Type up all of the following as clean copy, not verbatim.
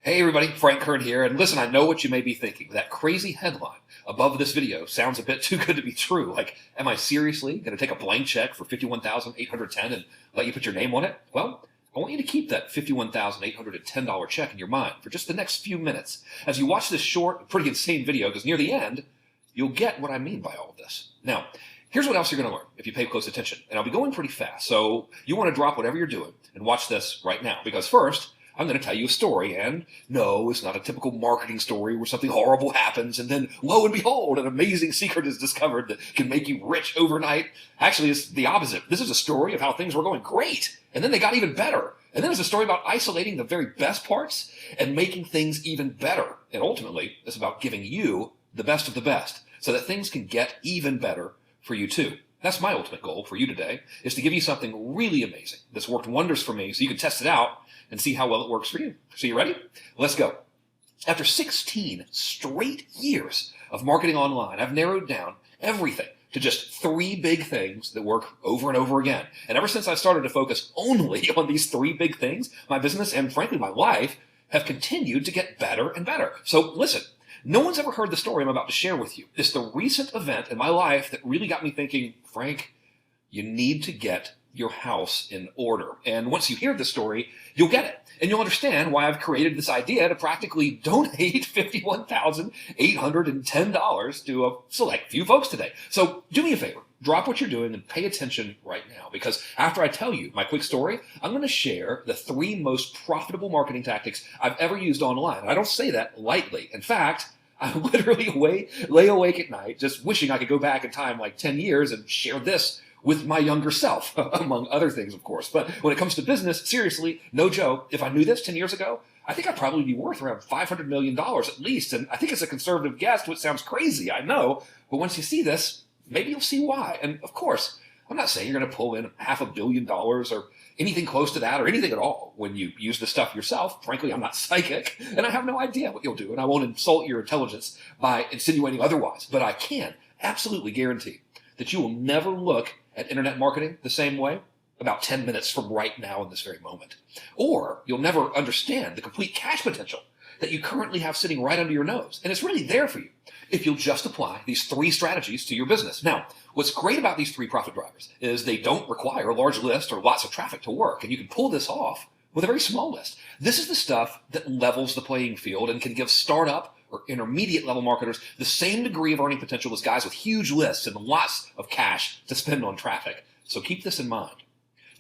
Hey everybody, Frank Kern here, and listen, I know what you may be thinking. That crazy headline above this video sounds a bit too good to be true. Like, am I seriously going to take a blank check for $51,810 and let you put your name on it? Well, I want you to keep that $51,810 check in your mind for just the next few minutes as you watch this short, pretty insane video, because near the end, you'll get what I mean by all of this. Now, here's what else you're going to learn if you pay close attention, and I'll be going pretty fast, so you want to drop whatever you're doing and watch this right now, because first, I'm going to tell you a story, and no, it's not a typical marketing story where something horrible happens and then, lo and behold, an amazing secret is discovered that can make you rich overnight. Actually, it's the opposite. This is a story of how things were going great, and then they got even better. And then it's a story about isolating the very best parts and making things even better. And ultimately, it's about giving you the best of the best so that things can get even better for you too. That's my ultimate goal for you today, is to give you something really amazing that's worked wonders for me so you can test it out and see how well it works for you. So you ready? Let's go. After 16 straight years of marketing online, I've narrowed down everything to just 3 big things that work over and over again. And ever since I started to focus only on these 3 big things, my business and frankly my life have continued to get better and better. So listen, no one's ever heard the story I'm about to share with you. It's the recent event in my life that really got me thinking, Frank, you need to get your house in order. And once you hear the story, you'll get it. And you'll understand why I've created this idea to practically donate $51,810 to a select few folks today. So do me a favor, drop what you're doing and pay attention right now, because after I tell you my quick story, I'm going to share the 3 most profitable marketing tactics I've ever used online. And I don't say that lightly. In fact, I literally lay awake at night just wishing I could go back in time like 10 years and share this with my younger self, among other things, of course. But when it comes to business, seriously, no joke, if I knew this 10 years ago, I think I'd probably be worth around $500 million at least. And I think it's a conservative guess, which sounds crazy, I know. But once you see this, maybe you'll see why. And of course, I'm not saying you're going to pull in $500 million or anything close to that or anything at all when you use the stuff yourself. Frankly, I'm not psychic, and I have no idea what you'll do. And I won't insult your intelligence by insinuating otherwise. But I can absolutely guarantee that you will never look at internet marketing the same way about 10 minutes from right now in this very moment. Or you'll never understand the complete cash potential that you currently have sitting right under your nose. And it's really there for you if you'll just apply these 3 strategies to your business. Now, what's great about these 3 profit drivers is they don't require a large list or lots of traffic to work. And you can pull this off with a very small list. This is the stuff that levels the playing field and can give startup or intermediate level marketers the same degree of earning potential as guys with huge lists and lots of cash to spend on traffic. So keep this in mind.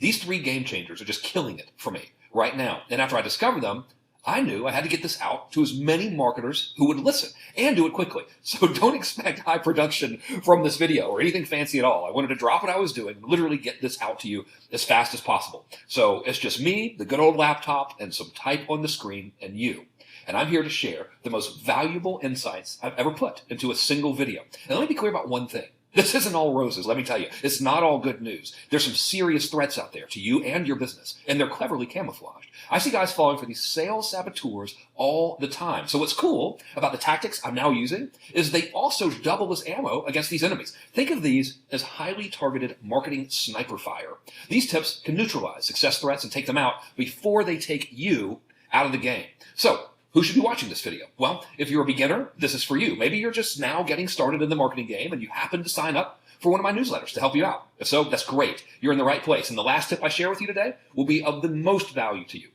These 3 game changers are just killing it for me right now. And after I discovered them, I knew I had to get this out to as many marketers who would listen and do it quickly. So don't expect high production from this video or anything fancy at all. I wanted to drop what I was doing, literally get this out to you as fast as possible. So it's just me, the good old laptop, and some type on the screen, and you. And I'm here to share the most valuable insights I've ever put into a single video. And let me be clear about one thing. This isn't all roses, let me tell you. It's not all good news. There's some serious threats out there to you and your business, and they're cleverly camouflaged. I see guys falling for these sales saboteurs all the time. So what's cool about the tactics I'm now using is they also double as ammo against these enemies. Think of these as highly targeted marketing sniper fire. These tips can neutralize success threats and take them out before they take you out of the game. So, who should be watching this video? Well, if you're a beginner, this is for you. Maybe you're just now getting started in the marketing game and you happen to sign up for one of my newsletters to help you out. If so, that's great. You're in the right place. And the last tip I share with you today will be of the most value to you.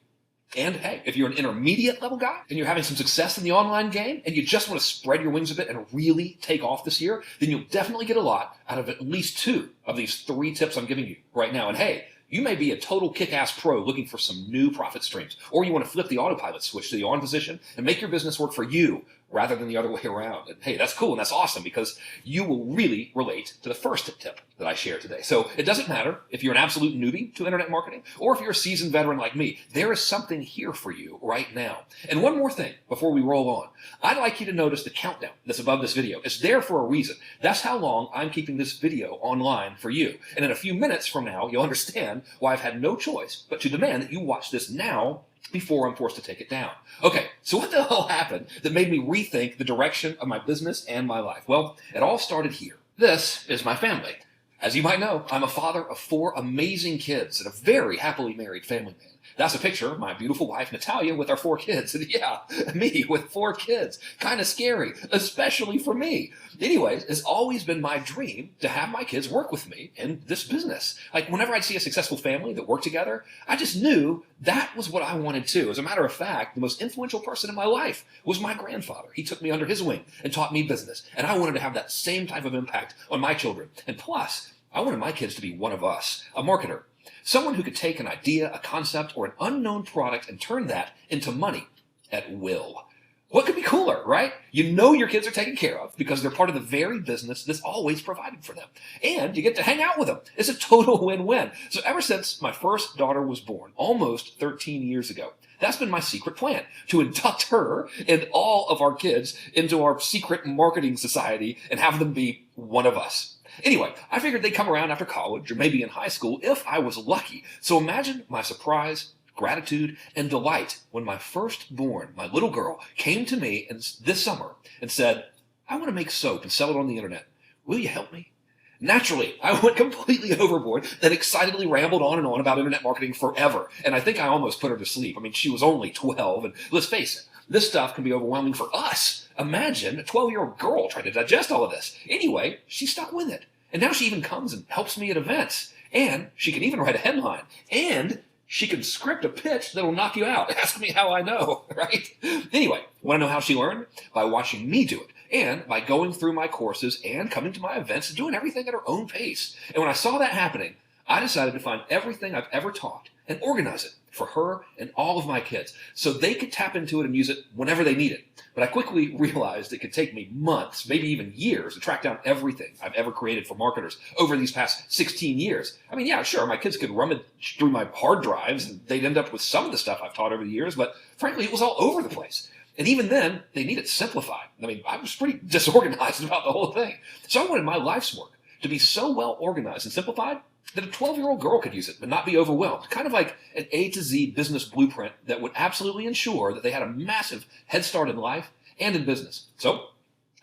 And hey, if you're an intermediate level guy and you're having some success in the online game and you just want to spread your wings a bit and really take off this year, then you'll definitely get a lot out of at least 2 of these 3 tips I'm giving you right now. And hey, you may be a total kick-ass pro looking for some new profit streams, or you want to flip the autopilot switch to the on position and make your business work for you rather than the other way around. And hey, that's cool and that's awesome because you will really relate to the first tip that I share today. So it doesn't matter if you're an absolute newbie to internet marketing or if you're a seasoned veteran like me, there is something here for you right now. And one more thing before we roll on, I'd like you to notice the countdown that's above this video. It's there for a reason. That's how long I'm keeping this video online for you. And in a few minutes from now, you'll understand why I've had no choice but to demand that you watch this now before I'm forced to take it down. Okay, so what the hell happened that made me rethink the direction of my business and my life? Well, it all started here. This is my family. As you might know, I'm a father of 4 amazing kids and a very happily married family man. That's a picture of my beautiful wife, Natalia, with our 4 kids. And yeah, me with 4 kids. Kind of scary, especially for me. Anyways, it's always been my dream to have my kids work with me in this business. Like whenever I'd see a successful family that worked together, I just knew that was what I wanted too. As a matter of fact, the most influential person in my life was my grandfather. He took me under his wing and taught me business. And I wanted to have that same type of impact on my children. And plus, I wanted my kids to be one of us, a marketer. Someone who could take an idea, a concept, or an unknown product and turn that into money at will. What could be cooler, right? You know your kids are taken care of because they're part of the very business that's always provided for them. And you get to hang out with them. It's a total win-win. So ever since my first daughter was born, almost 13 years ago, that's been my secret plan, to induct her and all of our kids into our secret marketing society and have them be one of us. Anyway, I figured they'd come around after college or maybe in high school if I was lucky. So imagine my surprise, gratitude, and delight when my firstborn, my little girl, came to me this summer and said, "I want to make soap and sell it on the internet. Will you help me?" Naturally, I went completely overboard and excitedly rambled on and on about internet marketing forever. And I think I almost put her to sleep. I mean, she was only 12, and let's face it, this stuff can be overwhelming for us. Imagine a 12-year-old girl trying to digest all of this. Anyway, she stuck with it. And now she even comes and helps me at events. And she can even write a headline. And she can script a pitch that'll knock you out. Ask me how I know, right? Anyway, want to know how she learned? By watching me do it. And by going through my courses and coming to my events and doing everything at her own pace. And when I saw that happening, I decided to find everything I've ever taught and organize it for her and all of my kids so they could tap into it and use it whenever they need it. But I quickly realized it could take me months, maybe even years, to track down everything I've ever created for marketers over these past 16 years. I mean, yeah, sure, my kids could rummage through my hard drives and they'd end up with some of the stuff I've taught over the years, but frankly, it was all over the place. And even then, they need it simplified. I mean, I was pretty disorganized about the whole thing. So I wanted my life's work to be so well organized and simplified that a 12-year-old girl could use it but not be overwhelmed. Kind of like an A to Z business blueprint that would absolutely ensure that they had a massive head start in life and in business. So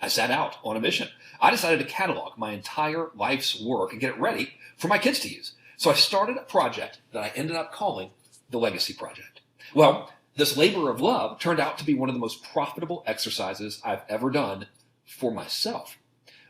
I set out on a mission. I decided to catalog my entire life's work and get it ready for my kids to use. So I started a project that I ended up calling the Legacy Project. Well, this labor of love turned out to be one of the most profitable exercises I've ever done for myself.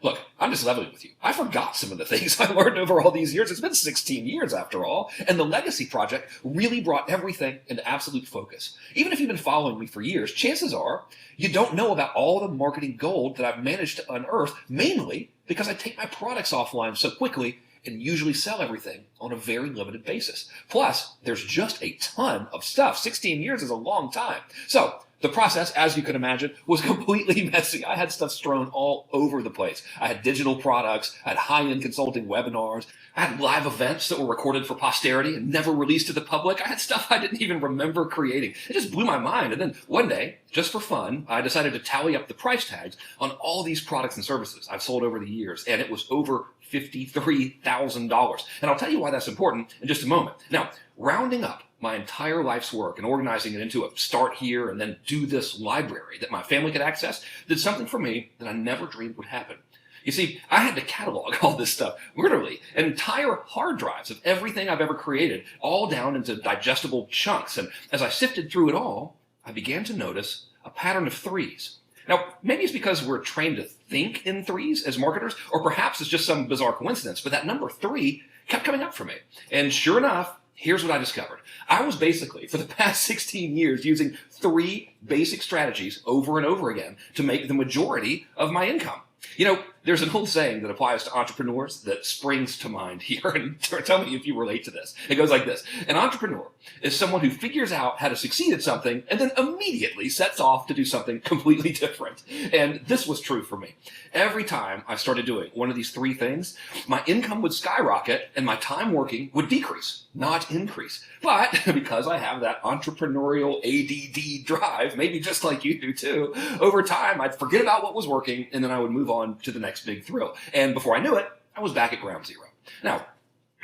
Look, I'm just leveling with you. I forgot some of the things I learned over all these years. It's been 16 years after all, and the Legacy Project really brought everything into absolute focus. Even if you've been following me for years, chances are you don't know about all the marketing gold that I've managed to unearth, mainly because I take my products offline so quickly and usually sell everything on a very limited basis. Plus, there's just a ton of stuff. 16 years is a long time. So, the process, as you can imagine, was completely messy. I had stuff strewn all over the place. I had digital products, I had high-end consulting webinars, I had live events that were recorded for posterity and never released to the public. I had stuff I didn't even remember creating. It just blew my mind. And then one day, just for fun, I decided to tally up the price tags on all these products and services I've sold over the years, and it was over $53,000. And I'll tell you why that's important in just a moment. Now, rounding up my entire life's work and organizing it into a start here and then do this library that my family could access did something for me that I never dreamed would happen. You see, I had to catalog all this stuff, literally, entire hard drives of everything I've ever created, all down into digestible chunks. And as I sifted through it all, I began to notice a pattern of threes. Now, maybe it's because we're trained to think in threes as marketers, or perhaps it's just some bizarre coincidence, but that number 3 kept coming up for me. And sure enough, here's what I discovered. I was basically, for the past 16 years, using 3 basic strategies over and over again to make the majority of my income. You know, there's an old saying that applies to entrepreneurs that springs to mind here, and tell me if you relate to this. It goes like this. An entrepreneur is someone who figures out how to succeed at something and then immediately sets off to do something completely different. And this was true for me. Every time I started doing one of these 3 things, my income would skyrocket and my time working would decrease, not increase. But because I have that entrepreneurial ADD drive, maybe just like you do too, over time I'd forget about what was working and then I would move on to the next big thrill. And before I knew it, I was back at ground zero. Now,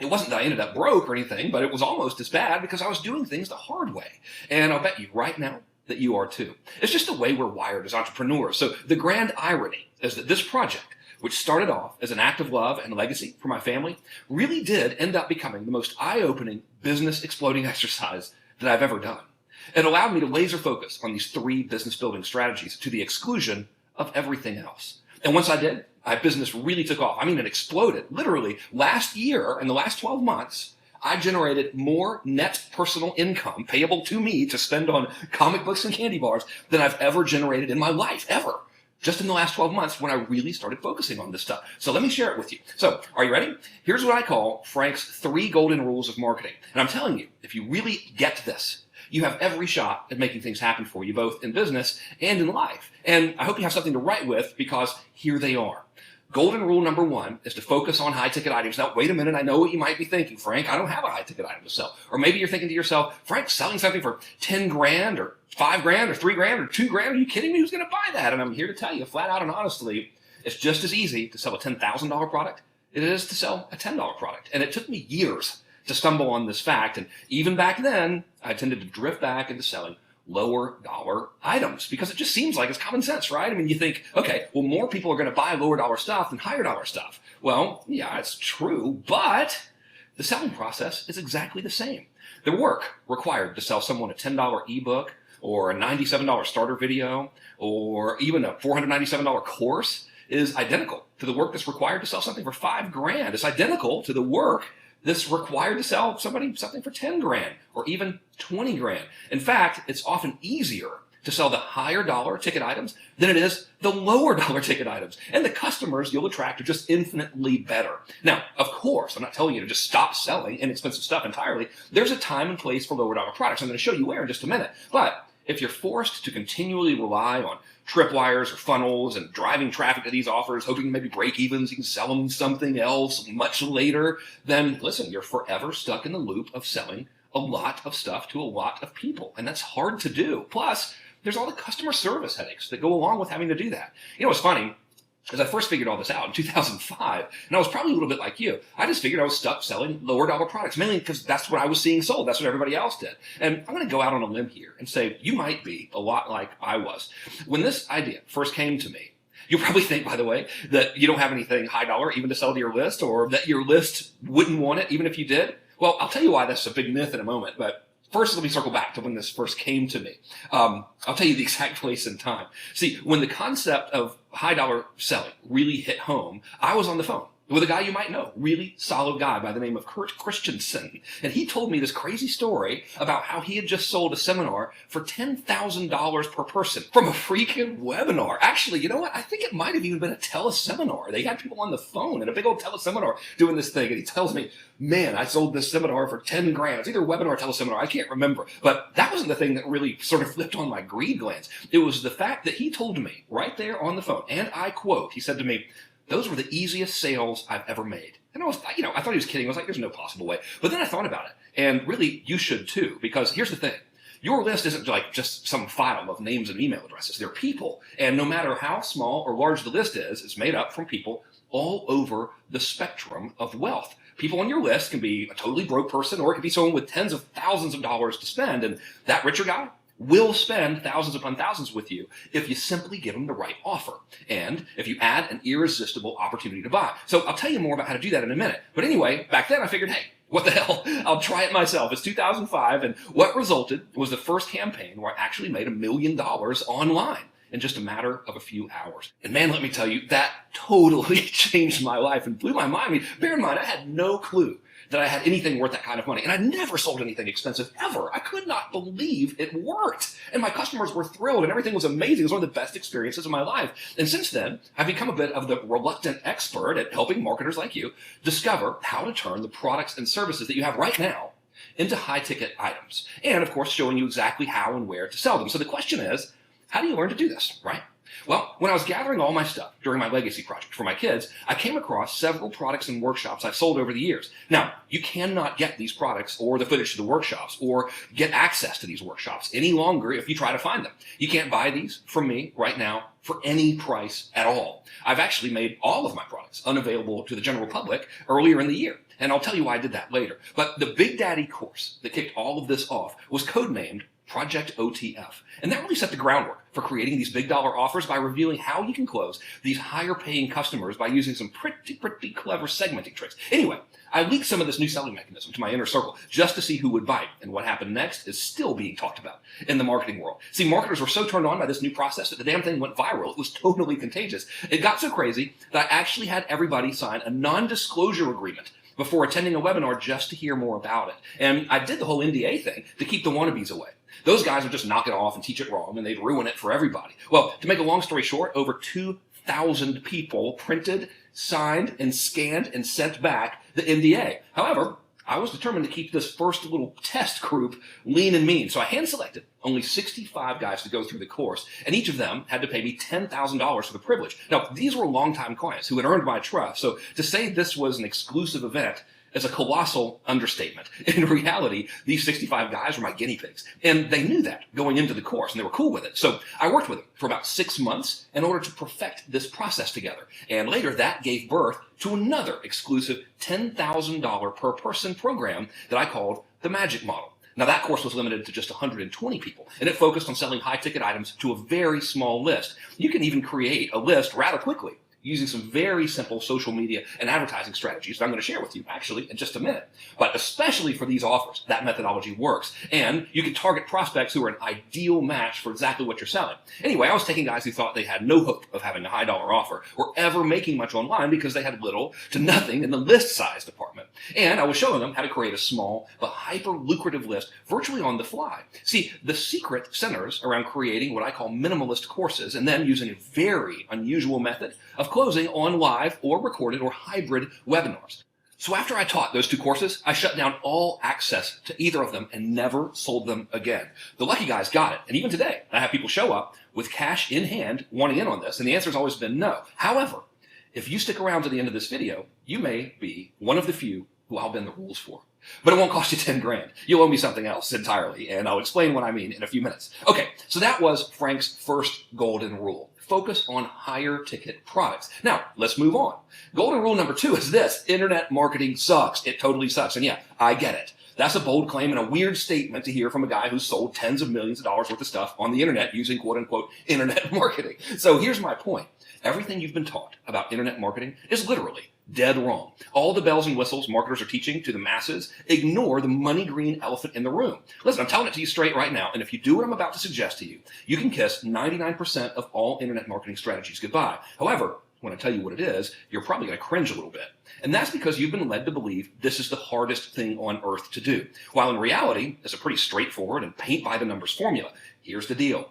it wasn't that I ended up broke or anything, but it was almost as bad because I was doing things the hard way. And I'll bet you right now that you are too. It's just the way we're wired as entrepreneurs. So the grand irony is that this project, which started off as an act of love and legacy for my family, really did end up becoming the most eye-opening business exploding exercise that I've ever done. It allowed me to laser focus on these 3 business building strategies to the exclusion of everything else. And once I did, my business really took off. I mean, it exploded. Literally, last year, in the last 12 months, I generated more net personal income payable to me to spend on comic books and candy bars than I've ever generated in my life, ever. Just in the last 12 months when I really started focusing on this stuff. So let me share it with you. So, are you ready? Here's what I call Frank's 3 golden rules of marketing. And I'm telling you, if you really get this, you have every shot at making things happen for you, both in business and in life. And I hope you have something to write with, because here they are. Golden rule number 1 is to focus on high-ticket items. Now, wait a minute. I know what you might be thinking, Frank. I don't have a high-ticket item to sell. Or maybe you're thinking to yourself, Frank, selling something for 10 grand or 5 grand or 3 grand or 2 grand? Are you kidding me? Who's going to buy that? And I'm here to tell you flat out and honestly, it's just as easy to sell a $10,000 product as it is to sell a $10 product. And it took me years to stumble on this fact. And even back then, I tended to drift back into selling lower dollar items because it just seems like it's common sense, right? I mean, you think, okay, well, more people are going to buy lower dollar stuff than higher dollar stuff. Well, yeah, it's true, but the selling process is exactly the same. The work required to sell someone a $10 ebook or a $97 starter video or even a $497 course is identical to the work that's required to sell something for 5 grand. It's identical to the work that's required to sell somebody something for 10 grand or even 20 grand. In fact, it's often easier to sell the higher dollar ticket items than it is the lower dollar ticket items. And the customers you'll attract are just infinitely better. Now, of course, I'm not telling you to just stop selling inexpensive stuff entirely. There's a time and place for lower dollar products. I'm going to show you where in just a minute. But if you're forced to continually rely on tripwires or funnels and driving traffic to these offers, hoping to maybe break even so you can sell them something else much later, then listen, you're forever stuck in the loop of selling a lot of stuff to a lot of people. And that's hard to do. Plus, there's all the customer service headaches that go along with having to do that. You know, it's funny. As I first figured all this out in 2005, and I was probably a little bit like you, I just figured I was stuck selling lower dollar products, mainly because that's what I was seeing sold. That's what everybody else did. And I'm going to go out on a limb here and say you might be a lot like I was. When this idea first came to me, you'll probably think, by the way, that you don't have anything high dollar even to sell to your list, or that your list wouldn't want it even if you did. Well, I'll tell you why that's a big myth in a moment, but first, let me circle back to when this first came to me. I'll tell you the exact place and time. See, when the concept of high dollar selling really hit home, I was on the phone with a guy you might know, really solid guy by the name of Kurt Christensen. And he told me this crazy story about how he had just sold a seminar for $10,000 per person from a freaking webinar. Actually, you know what? I think it might have even been a teleseminar. They had people on the phone in a big old teleseminar doing this thing. And he tells me, man, I sold this seminar for 10 grand. It's either a webinar or teleseminar. I can't remember. But that wasn't the thing that really sort of flipped on my greed glands. It was the fact that he told me right there on the phone, and I quote, he said to me, "Those were the easiest sales I've ever made." And I was, I thought he was kidding. I was like, there's no possible way. But then I thought about it. And really, you should too. Because here's the thing. Your list isn't like just some file of names and email addresses. They're people. And no matter how small or large the list is, it's made up from people all over the spectrum of wealth. People on your list can be a totally broke person, or it could be someone with tens of thousands of dollars to spend. And that richer guy will spend thousands upon thousands with you if you simply give them the right offer. And if you add an irresistible opportunity to buy. So I'll tell you more about how to do that in a minute. But anyway, back then I figured, hey, what the hell? I'll try it myself. It's 2005. And what resulted was the first campaign where I actually made $1 million online in just a matter of a few hours. And man, let me tell you, that totally changed my life and blew my mind. I mean, bear in mind, I had no clue that I had anything worth that kind of money. And I never sold anything expensive, ever. I could not believe it worked. And my customers were thrilled, and everything was amazing. It was one of the best experiences of my life. And since then, I've become a bit of the reluctant expert at helping marketers like you discover how to turn the products and services that you have right now into high-ticket items. And, of course, showing you exactly how and where to sell them. So the question is, how do you learn to do this, right? Well, when I was gathering all my stuff during my legacy project for my kids, I came across several products and workshops I've sold over the years. Now, you cannot get these products or the footage to the workshops or get access to these workshops any longer if you try to find them. You can't buy these from me right now for any price at all. I've actually made all of my products unavailable to the general public earlier in the year. And I'll tell you why I did that later. But the Big Daddy course that kicked all of this off was codenamed Project OTF. And that really set the groundwork for creating these big dollar offers by revealing how you can close these higher paying customers by using some pretty clever segmenting tricks. Anyway, I leaked some of this new selling mechanism to my inner circle just to see who would bite, and what happened next is still being talked about in the marketing world. See, marketers were so turned on by this new process that the damn thing went viral. It was totally contagious. It got so crazy that I actually had everybody sign a non-disclosure agreement before attending a webinar just to hear more about it. And I did the whole NDA thing to keep the wannabes away. Those guys would just knock it off and teach it wrong, and they'd ruin it for everybody. Well, to make a long story short, over 2,000 people printed, signed, and scanned and sent back the NDA. However, I was determined to keep this first little test group lean and mean, so I hand-selected only 65 guys to go through the course, and each of them had to pay me $10,000 for the privilege. Now, these were longtime clients who had earned my trust, so to say this was an exclusive event is a colossal understatement. In reality, these 65 guys were my guinea pigs, and they knew that going into the course, and they were cool with it. So I worked with them for about 6 months in order to perfect this process together, and later that gave birth to another exclusive $10,000 per person program that I called the Magic Model. Now, that course was limited to just 120 people, and it focused on selling high-ticket items to a very small list. You can even create a list rather quickly using some very simple social media and advertising strategies that I'm going to share with you, actually, in just a minute. But especially for these offers, that methodology works. And you can target prospects who are an ideal match for exactly what you're selling. Anyway, I was taking guys who thought they had no hope of having a high dollar offer or ever making much online because they had little to nothing in the list size department. And I was showing them how to create a small but hyper lucrative list virtually on the fly. See, the secret centers around creating what I call minimalist courses and then using a very unusual method of closing on live or recorded or hybrid webinars. So after I taught those two courses, I shut down all access to either of them and never sold them again. The lucky guys got it, and even today, I have people show up with cash in hand wanting in on this, and the answer has always been no. However, if you stick around to the end of this video, you may be one of the few who I'll bend the rules for. But it won't cost you 10 grand. You'll owe me something else entirely, and I'll explain what I mean in a few minutes. Okay, so that was Frank's first golden rule. Focus on higher ticket products. Now, let's move on. Golden rule number 2 is this: internet marketing sucks. It totally sucks. And yeah, I get it. That's a bold claim and a weird statement to hear from a guy who's sold tens of millions of dollars worth of stuff on the internet using quote unquote internet marketing. So here's my point. Everything you've been taught about internet marketing is literally dead wrong. All the bells and whistles marketers are teaching to the masses ignore the money green elephant in the room. Listen, I'm telling it to you straight right now, and if you do what I'm about to suggest to you, you can kiss 99% of all internet marketing strategies goodbye. However, when I tell you what it is, you're probably going to cringe a little bit. And that's because you've been led to believe this is the hardest thing on earth to do, while in reality, it's a pretty straightforward and paint-by-the-numbers formula. Here's the deal.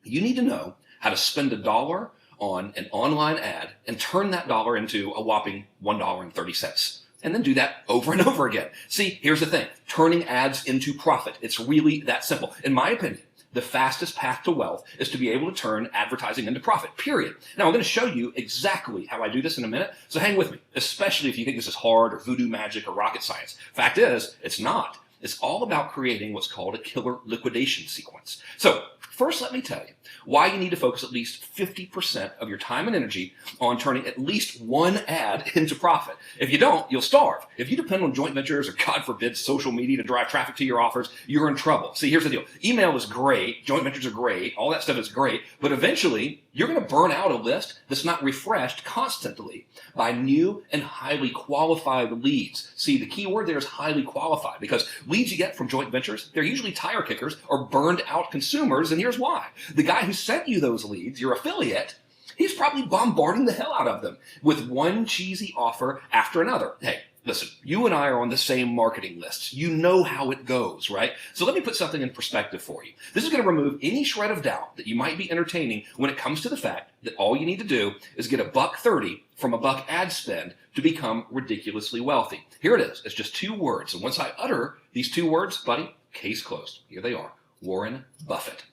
You need to know how to spend $1 on an online ad and turn that dollar into a whopping $1.30. And then do that over and over again. See, here's the thing. Turning ads into profit. It's really that simple. In my opinion, the fastest path to wealth is to be able to turn advertising into profit, period. Now, I'm going to show you exactly how I do this in a minute, so hang with me, especially if you think this is hard or voodoo magic or rocket science. Fact is, it's not. It's all about creating what's called a killer liquidation sequence. So, first, let me tell you why you need to focus at least 50% of your time and energy on turning at least one ad into profit. If you don't, you'll starve. If you depend on joint ventures or, God forbid, social media to drive traffic to your offers, you're in trouble. See, here's the deal. Email is great. Joint ventures are great. All that stuff is great. But eventually, you're going to burn out a list that's not refreshed constantly by new and highly qualified leads. See, the key word there is highly qualified, because leads you get from joint ventures, they're usually tire kickers or burned out consumers, and here's why. The guy who sent you those leads, your affiliate, he's probably bombarding the hell out of them with one cheesy offer after another. Hey, listen, you and I are on the same marketing lists. You know how it goes, right? So let me put something in perspective for you. This is going to remove any shred of doubt that you might be entertaining when it comes to the fact that all you need to do is get $1.30 from $1 ad spend to become ridiculously wealthy. Here it is. It's just 2 words. And once I utter these 2 words, buddy, case closed. Here they are. Warren Buffett.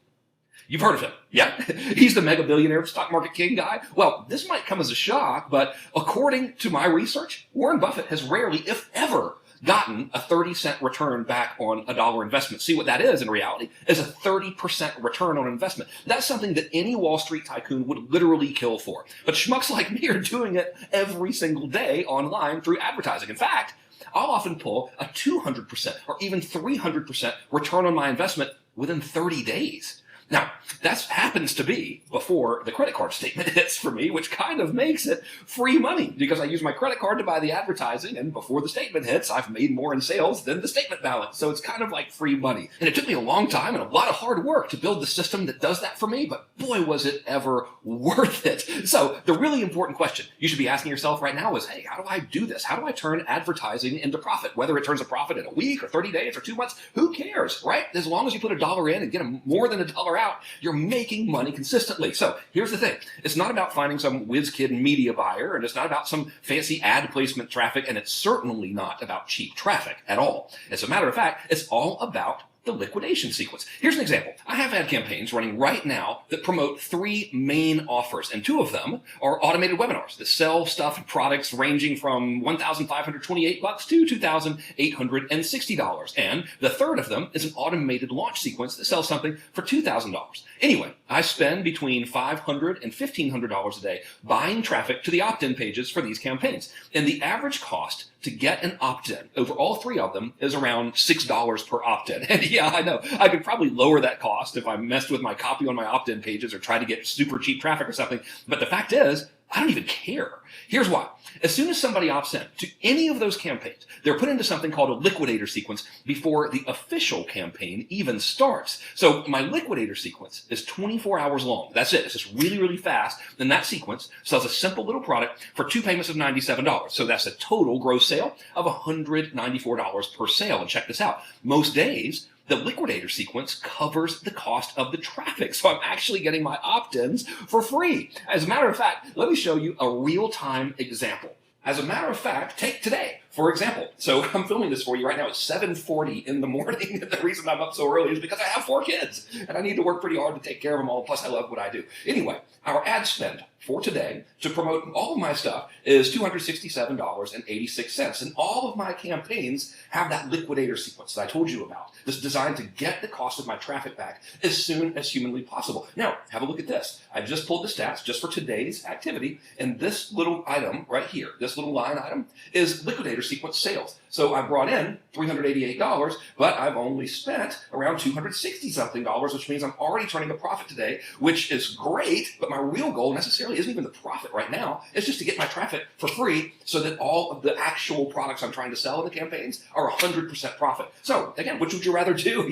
You've heard of him. Yeah, he's the mega billionaire stock market king guy. Well, this might come as a shock, but according to my research, Warren Buffett has rarely, if ever, gotten a 30-cent return back on a dollar investment. See, what that is in reality is a 30% return on investment. That's something that any Wall Street tycoon would literally kill for. But schmucks like me are doing it every single day online through advertising. In fact, I'll often pull a 200% or even 300% return on my investment within 30 days. Now, that happens to be before the credit card statement hits for me, which kind of makes it free money because I use my credit card to buy the advertising, and before the statement hits, I've made more in sales than the statement balance. So it's kind of like free money. And it took me a long time and a lot of hard work to build the system that does that for me, but boy, was it ever worth it. So the really important question you should be asking yourself right now is, hey, how do I do this? How do I turn advertising into profit? Whether it turns a profit in a week or 30 days or 2 months, who cares, right? As long as you put $1 in and get more than $1 out, you're making money consistently. So here's the thing. It's not about finding some whiz kid media buyer, and it's not about some fancy ad placement traffic, and it's certainly not about cheap traffic at all. As a matter of fact, it's all about the liquidation sequence. Here's an example. I have ad campaigns running right now that promote 3 main offers, and 2 of them are automated webinars that sell stuff and products ranging from $1,528 to $2,860. And the third of them is an automated launch sequence that sells something for $2,000. Anyway, I spend between $500 and $1,500 a day buying traffic to the opt-in pages for these campaigns. And the average cost to get an opt-in over all 3 of them is around $6 per opt-in. And yeah, I know, I could probably lower that cost if I messed with my copy on my opt-in pages or tried to get super cheap traffic or something. But the fact is, I don't even care. Here's why. As soon as somebody opts in to any of those campaigns, they're put into something called a liquidator sequence before the official campaign even starts. So my liquidator sequence is 24 hours long. That's it. It's just really, really fast. And that sequence sells a simple little product for 2 payments of $97. So that's a total gross sale of $194 per sale. And check this out. Most days, the liquidator sequence covers the cost of the traffic. So I'm actually getting my opt-ins for free. As a matter of fact, let me show you a real-time example. As a matter of fact, take today, for example. So I'm filming this for you right now at 7:40 in the morning. The reason I'm up so early is because I have 4 kids and I need to work pretty hard to take care of them all. Plus, I love what I do. Anyway, our ad spend for today to promote all of my stuff is $267.86. And all of my campaigns have that liquidator sequence that I told you about. That's designed to get the cost of my traffic back as soon as humanly possible. Now, have a look at this. I just pulled the stats just for today's activity, and this little item right here, this little line item, is liquidator sequence sales. So I brought in $388, but I've only spent around $260-something, which means I'm already turning a profit today, which is great, but my real goal necessarily isn't even the profit right now. It's just to get my traffic for free so that all of the actual products I'm trying to sell in the campaigns are 100% profit. So again, which would you rather do?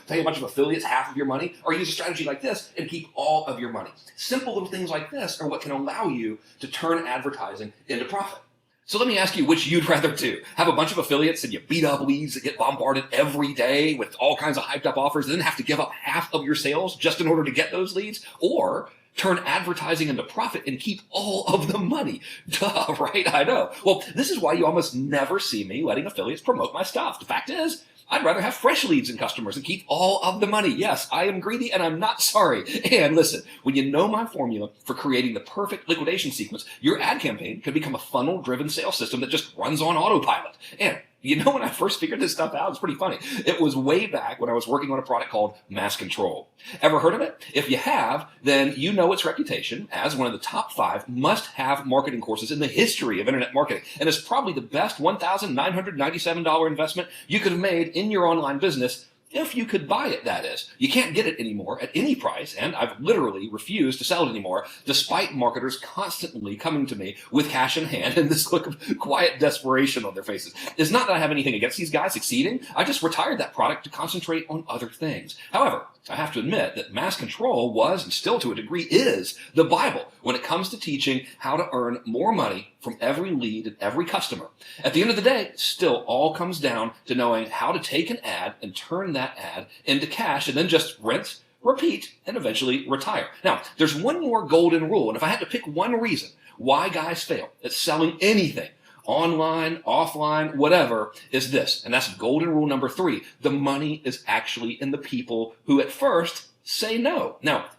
Pay a bunch of affiliates half of your money, or use a strategy like this and keep all of your money? Simple little things like this are what can allow you to turn advertising into profit. So let me ask you which you'd rather do. Have a bunch of affiliates and you beat up leads that get bombarded every day with all kinds of hyped up offers and then have to give up half of your sales just in order to get those leads? Or turn advertising into profit and keep all of the money? Duh, right? I know. Well, this is why you almost never see me letting affiliates promote my stuff. The fact is, I'd rather have fresh leads and customers and keep all of the money. Yes, I am greedy and I'm not sorry. And listen, when you know my formula for creating the perfect liquidation sequence, your ad campaign can become a funnel-driven sales system that just runs on autopilot. And when I first figured this stuff out, it's pretty funny. It was way back when I was working on a product called Mass Control. Ever heard of it? If you have, then you know its reputation as one of the top 5 must-have marketing courses in the history of internet marketing. And it's probably the best $1,997 investment you could have made in your online business, if you could buy it, that is. You can't get it anymore at any price, and I've literally refused to sell it anymore, despite marketers constantly coming to me with cash in hand and this look of quiet desperation on their faces. It's not that I have anything against these guys succeeding. I just retired that product to concentrate on other things. However, I have to admit that Mass Control was, and still to a degree is, the Bible when it comes to teaching how to earn more money from every lead and every customer. At the end of the day, it still all comes down to knowing how to take an ad and turn that ad into cash and then just rinse, repeat, and eventually retire. Now, there's one more golden rule, and if I had to pick one reason why guys fail at selling anything, online, offline, whatever, is this. And that's golden rule number 3. The money is actually in the people who at first say no. Now,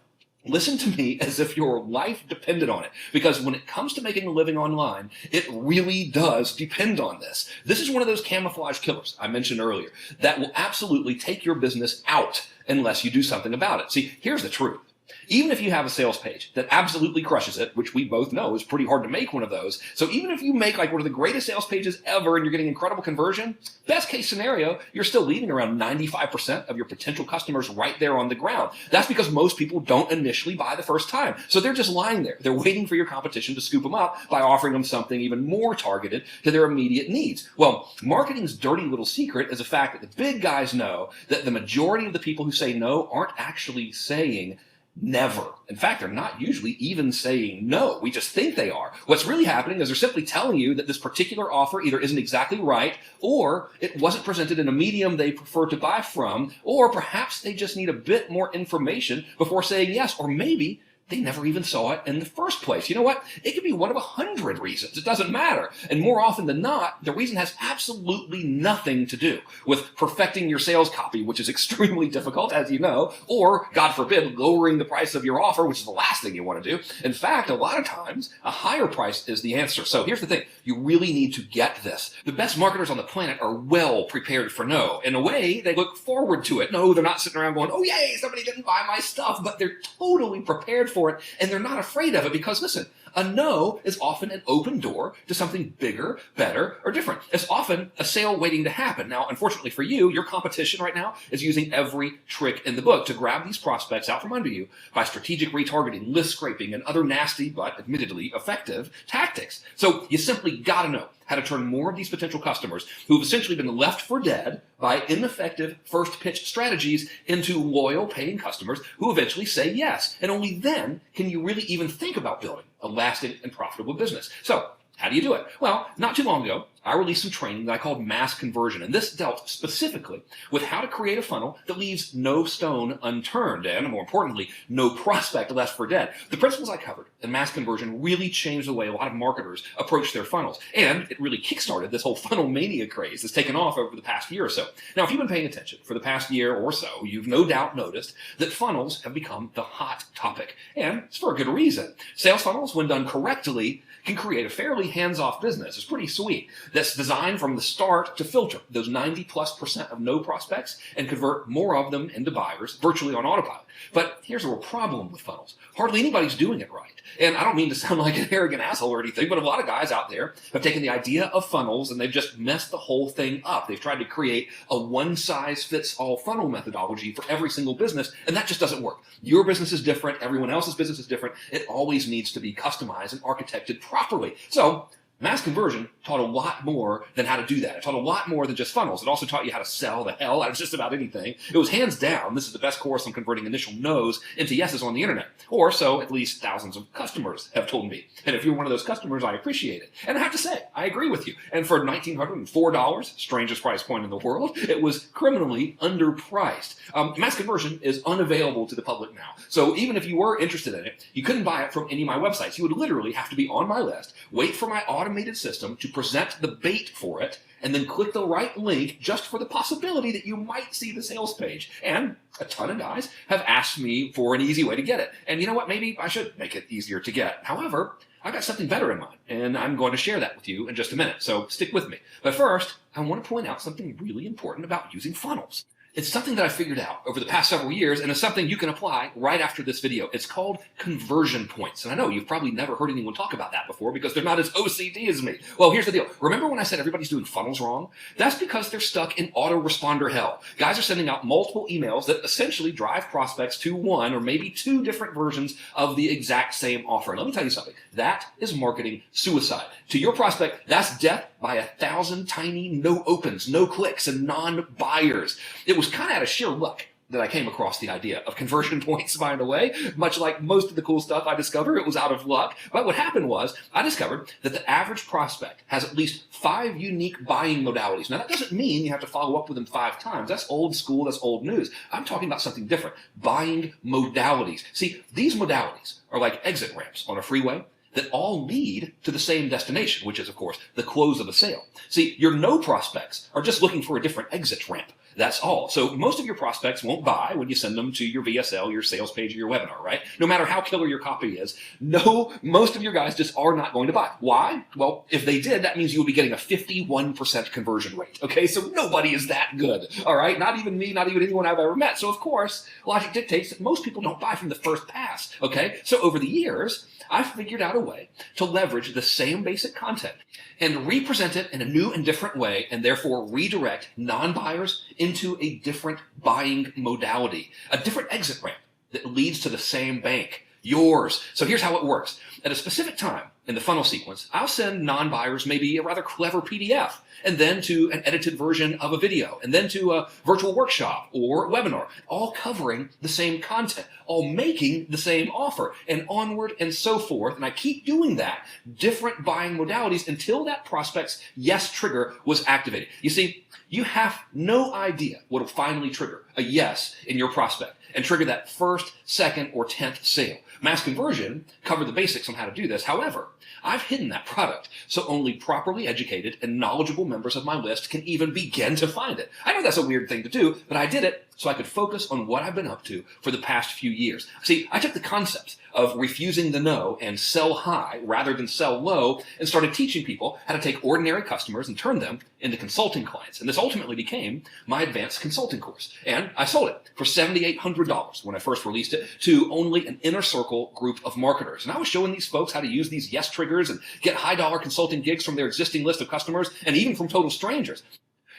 listen to me as if your life depended on it, because when it comes to making a living online, it really does depend on this. This is one of those camouflage killers I mentioned earlier that will absolutely take your business out unless you do something about it. See, here's the truth. Even if you have a sales page that absolutely crushes it, which we both know is pretty hard to make one of those. So even if you make like one of the greatest sales pages ever and you're getting incredible conversion, best case scenario, you're still leaving around 95% of your potential customers right there on the ground. That's because most people don't initially buy the first time. So they're just lying there. They're waiting for your competition to scoop them up by offering them something even more targeted to their immediate needs. Well, marketing's dirty little secret is the fact that the big guys know that the majority of the people who say no aren't actually saying never. In fact, they're not usually even saying no. We just think they are. What's really happening is they're simply telling you that this particular offer either isn't exactly right, or it wasn't presented in a medium they prefer to buy from, or perhaps they just need a bit more information before saying yes, or maybe they never even saw it in the first place. You know what? It could be one of 100 reasons. It doesn't matter. And more often than not, the reason has absolutely nothing to do with perfecting your sales copy, which is extremely difficult, as you know, or, God forbid, lowering the price of your offer, which is the last thing you want to do. In fact, a lot of times, a higher price is the answer. So here's the thing. You really need to get this. The best marketers on the planet are well prepared for no. In a way, they look forward to it. No, they're not sitting around going, oh, yay, somebody didn't buy my stuff, but they're totally prepared for it, and they're not afraid of it because, listen, a no is often an open door to something bigger, better, or different. It's often a sale waiting to happen. Now, unfortunately for you, your competition right now is using every trick in the book to grab these prospects out from under you by strategic retargeting, list scraping, and other nasty but admittedly effective tactics. So you simply gotta know how to turn more of these potential customers who have essentially been left for dead by ineffective first pitch strategies into loyal paying customers who eventually say yes. And only then can you really even think about building a lasting and profitable business. So how do you do it? Well, not too long ago, I released some training that I called Mass Conversion, and this dealt specifically with how to create a funnel that leaves no stone unturned, and more importantly, no prospect left for dead. The principles I covered in Mass Conversion really changed the way a lot of marketers approach their funnels, and it really kickstarted this whole funnel mania craze that's taken off over the past year or so. Now, if you've been paying attention for the past year or so, you've no doubt noticed that funnels have become the hot topic, and it's for a good reason. Sales funnels, when done correctly, can create a fairly hands-off business. It's pretty sweet. That's designed from the start to filter those 90+% of no prospects and convert more of them into buyers virtually on autopilot. But here's a real problem with funnels. Hardly anybody's doing it right. And I don't mean to sound like an arrogant asshole or anything, but a lot of guys out there have taken the idea of funnels and they've just messed the whole thing up. They've tried to create a one-size-fits-all funnel methodology for every single business, and that just doesn't work. Your business is different. Everyone else's business is different. It always needs to be customized and architected properly. So Mass Conversion taught a lot more than how to do that. It taught a lot more than just funnels. It also taught you how to sell the hell out of just about anything. It was hands down, this is the best course on converting initial no's into yeses on the internet. Or so at least thousands of customers have told me. And if you're one of those customers, I appreciate it. And I have to say, I agree with you. And for $1,904, strangest price point in the world, it was criminally underpriced. Mass Conversion is unavailable to the public now. So even if you were interested in it, you couldn't buy it from any of my websites. You would literally have to be on my list, wait for my automated system to present the bait for it, and then click the right link just for the possibility that you might see the sales page. And a ton of guys have asked me for an easy way to get it. And you know what? Maybe I should make it easier to get. However, I got something better in mind, and I'm going to share that with you in just a minute. So stick with me. But first, I want to point out something really important about using funnels. It's something that I figured out over the past several years, and it's something you can apply right after this video. It's called conversion points. And I know you've probably never heard anyone talk about that before because they're not as OCD as me. Well, here's the deal. Remember when I said everybody's doing funnels wrong? That's because they're stuck in autoresponder hell. Guys are sending out multiple emails that essentially drive prospects to one or maybe two different versions of the exact same offer. And let me tell you something. That is marketing suicide. To your prospect, that's death by 1,000 tiny no opens, no clicks, and non-buyers. It was kind of out of sheer luck that I came across the idea of conversion points, by the way. Much like most of the cool stuff I discover, it was out of luck. But what happened was I discovered that the average prospect has at least 5 unique buying modalities. Now, that doesn't mean you have to follow up with them 5 times. That's old school. That's old news. I'm talking about something different. Buying modalities. See, these modalities are like exit ramps on a freeway that all lead to the same destination, which is, of course, the close of a sale. See, your no prospects are just looking for a different exit ramp. That's all. So most of your prospects won't buy when you send them to your VSL, your sales page, or your webinar, right? No matter how killer your copy is, no, most of your guys just are not going to buy. Why? Well, if they did, that means you would be getting a 51% conversion rate. Okay, so nobody is that good. All right, not even me, not even anyone I've ever met. So of course, logic dictates that most people don't buy from the first pass. Okay, so over the years, I've figured out a way to leverage the same basic content and represent it in a new and different way, and therefore redirect non-buyers into a different buying modality, a different exit ramp that leads to the same bank, yours. So here's how it works. At a specific time in the funnel sequence, I'll send non-buyers maybe a rather clever PDF, and then to an edited version of a video, and then to a virtual workshop or webinar, all covering the same content, all making the same offer, and onward and so forth. And I keep doing that, different buying modalities, until that prospect's yes trigger was activated. You see, you have no idea what will finally trigger a yes in your prospect and trigger that first, second, or 10th sale. Mass Conversion covered the basics on how to do this. However, I've hidden that product, so only properly educated and knowledgeable members of my list can even begin to find it. I know that's a weird thing to do, but I did it so I could focus on what I've been up to for the past few years. See, I took the concept of refusing the no and sell high rather than sell low and started teaching people how to take ordinary customers and turn them into consulting clients. And this ultimately became my advanced consulting course. And I sold it for $7,800 when I first released it to only an inner circle group of marketers. And I was showing these folks how to use these yes triggers and get high dollar consulting gigs from their existing list of customers and even from total strangers.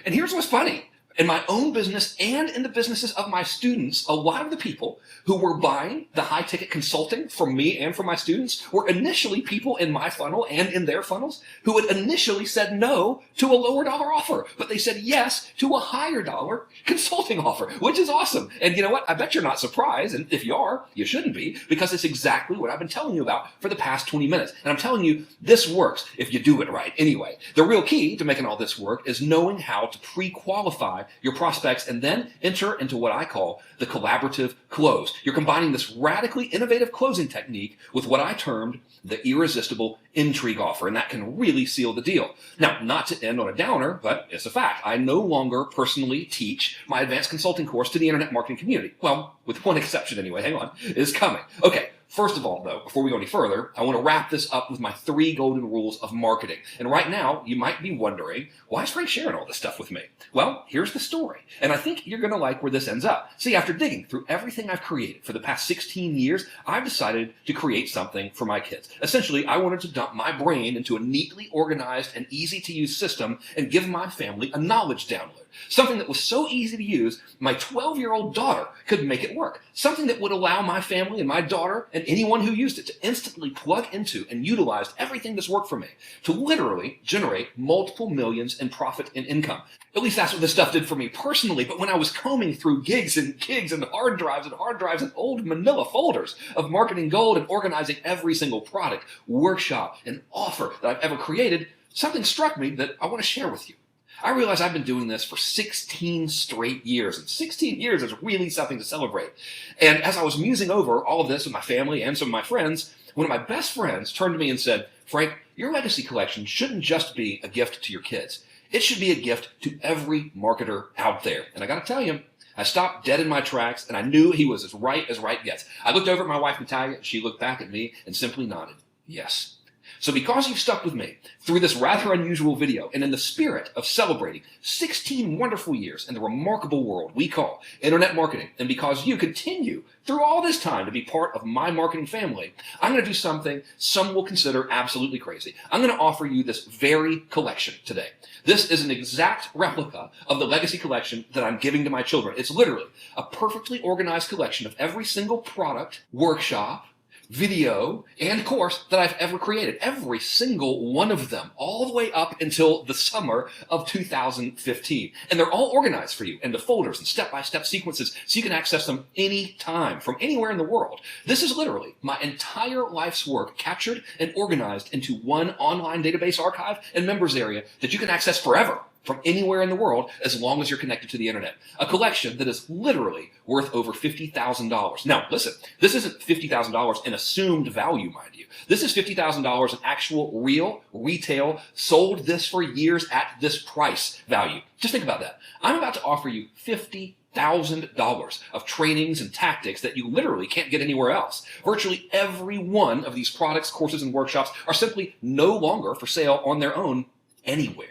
And here's what's funny. In my own business and in the businesses of my students, a lot of the people who were buying the high-ticket consulting from me and from my students were initially people in my funnel and in their funnels who had initially said no to a lower dollar offer, but they said yes to a higher dollar consulting offer, which is awesome. And you know what? I bet you're not surprised, and if you are, you shouldn't be, because it's exactly what I've been telling you about for the past 20 minutes. And I'm telling you, this works if you do it right. Anyway, the real key to making all this work is knowing how to pre-qualify your prospects and then enter into what I call the collaborative close. You're combining this radically innovative closing technique with what I termed the irresistible intrigue offer, and that can really seal the deal. Now, not to end on a downer, but it's a fact. I no longer personally teach my advanced consulting course to the internet marketing community. Well, with one exception anyway, hang on, it's coming. Okay. First of all, though, before we go any further, I want to wrap this up with my 3 golden rules of marketing. And right now, you might be wondering, why is Frank sharing all this stuff with me? Well, here's the story. And I think you're going to like where this ends up. See, after digging through everything I've created for the past 16 years, I've decided to create something for my kids. Essentially, I wanted to dump my brain into a neatly organized and easy-to-use system and give my family a knowledge download. Something that was so easy to use, my 12-year-old daughter could make it work. Something that would allow my family and my daughter and anyone who used it to instantly plug into and utilize everything that's worked for me to literally generate multiple millions in profit and income. At least that's what this stuff did for me personally. But when I was combing through gigs and hard drives and old manila folders of marketing gold and organizing every single product, workshop, and offer that I've ever created, something struck me that I want to share with you. I realize I've been doing this for 16 straight years, and 16 years is really something to celebrate. And as I was musing over all of this with my family and some of my friends, one of my best friends turned to me and said, "Frank, your legacy collection shouldn't just be a gift to your kids. It should be a gift to every marketer out there." And I got to tell you, I stopped dead in my tracks, and I knew he was as right gets. I looked over at my wife, Natalia, and she looked back at me and simply nodded, yes. So because you've stuck with me through this rather unusual video, and in the spirit of celebrating 16 wonderful years in the remarkable world we call internet marketing, and because you continue through all this time to be part of my marketing family, I'm going to do something some will consider absolutely crazy. I'm going to offer you this very collection today. This is an exact replica of the legacy collection that I'm giving to my children. It's literally a perfectly organized collection of every single product, workshop, video, and course that I've ever created. Every single one of them, all the way up until the summer of 2015. And they're all organized for you into folders and step-by-step sequences so you can access them anytime from anywhere in the world. This is literally my entire life's work captured and organized into one online database archive and members area that you can access forever from anywhere in the world as long as you're connected to the internet. A collection that is literally worth over $50,000. Now, listen, this isn't $50,000 in assumed value, mind you. This is $50,000 in actual, real, retail, sold this for years at this price value. Just think about that. I'm about to offer you $50,000 of trainings and tactics that you literally can't get anywhere else. Virtually every one of these products, courses, and workshops are simply no longer for sale on their own anywhere.